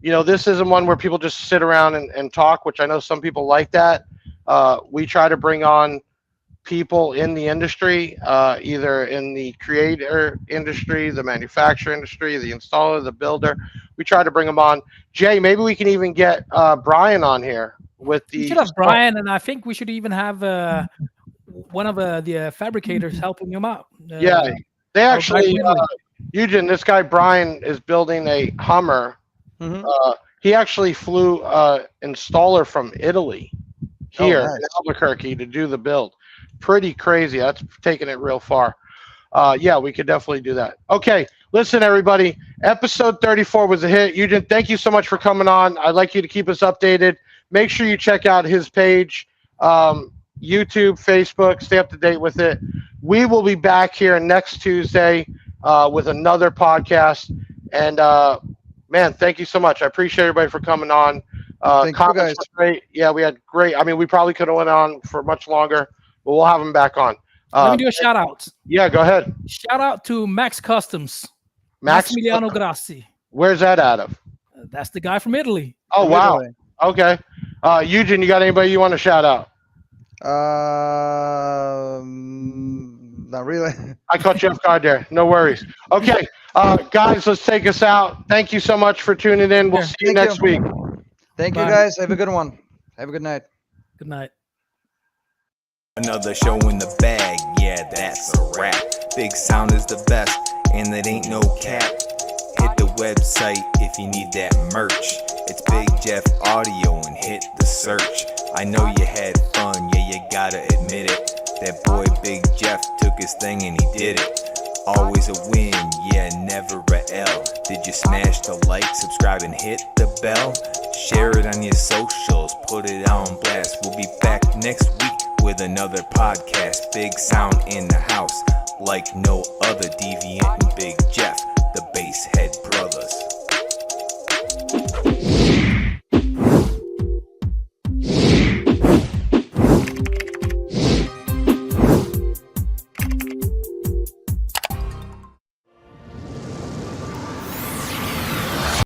[SPEAKER 1] This isn't one where people just sit around and talk, which I know some people like that. We try to bring on people in the industry, either in the creator industry, the manufacturer industry, the installer, the builder. We try to bring them on. Jay, maybe we can even get Brian on here with the.
[SPEAKER 9] We should have Brian, and I think we should even have one of the fabricators helping him out.
[SPEAKER 1] Yeah, they actually, Ugin, this guy Brian is building a Hummer. He actually flew installer from Italy here in Albuquerque to do the build. Pretty crazy. That's taking it real far. Yeah, we could definitely do that. Okay, listen, everybody. Episode 34 was a hit. Ugin, thank you so much for coming on. I'd like you to keep us updated. Make sure you check out his page, YouTube, Facebook. Stay up to date with it. We will be back here next Tuesday with another podcast. And, man, thank you so much. I appreciate everybody for coming on.
[SPEAKER 7] Thank you, guys.
[SPEAKER 1] Great. Yeah, we had great. I mean, we probably could have went on for much longer, but we'll have them back on.
[SPEAKER 9] Let me do a shout out.
[SPEAKER 1] Yeah, go ahead.
[SPEAKER 9] Shout out to Max Customs.
[SPEAKER 1] Max
[SPEAKER 9] Massimiliano Grassi.
[SPEAKER 1] Where's that out of?
[SPEAKER 9] That's the guy from Italy.
[SPEAKER 1] Oh, wow. Okay. Ugin, you got anybody you want to shout out?
[SPEAKER 7] Not really.
[SPEAKER 1] I caught you off guard there. No worries. Okay, guys, let's take us out. Thank you so much for tuning in. We'll see you next week.
[SPEAKER 7] Thank you, guys. Have a good one. Have a good night.
[SPEAKER 9] Good night.
[SPEAKER 5] Another show in the bag, yeah, that's a wrap. Big Sound is the best, and it ain't no cap. Hit the website if you need that merch. It's Big Jeff Audio and hit the search. I know you had fun, yeah, you gotta admit it. That boy Big Jeff took his thing and he did it. Always a win, yeah, never a L. Did you smash the like, subscribe, and hit the bell? Share it on your socials, put it on blast. We'll be back next week with another podcast. Big Sound in the house, like no other. Deviant and Big Jeff, the Basshead Brothers.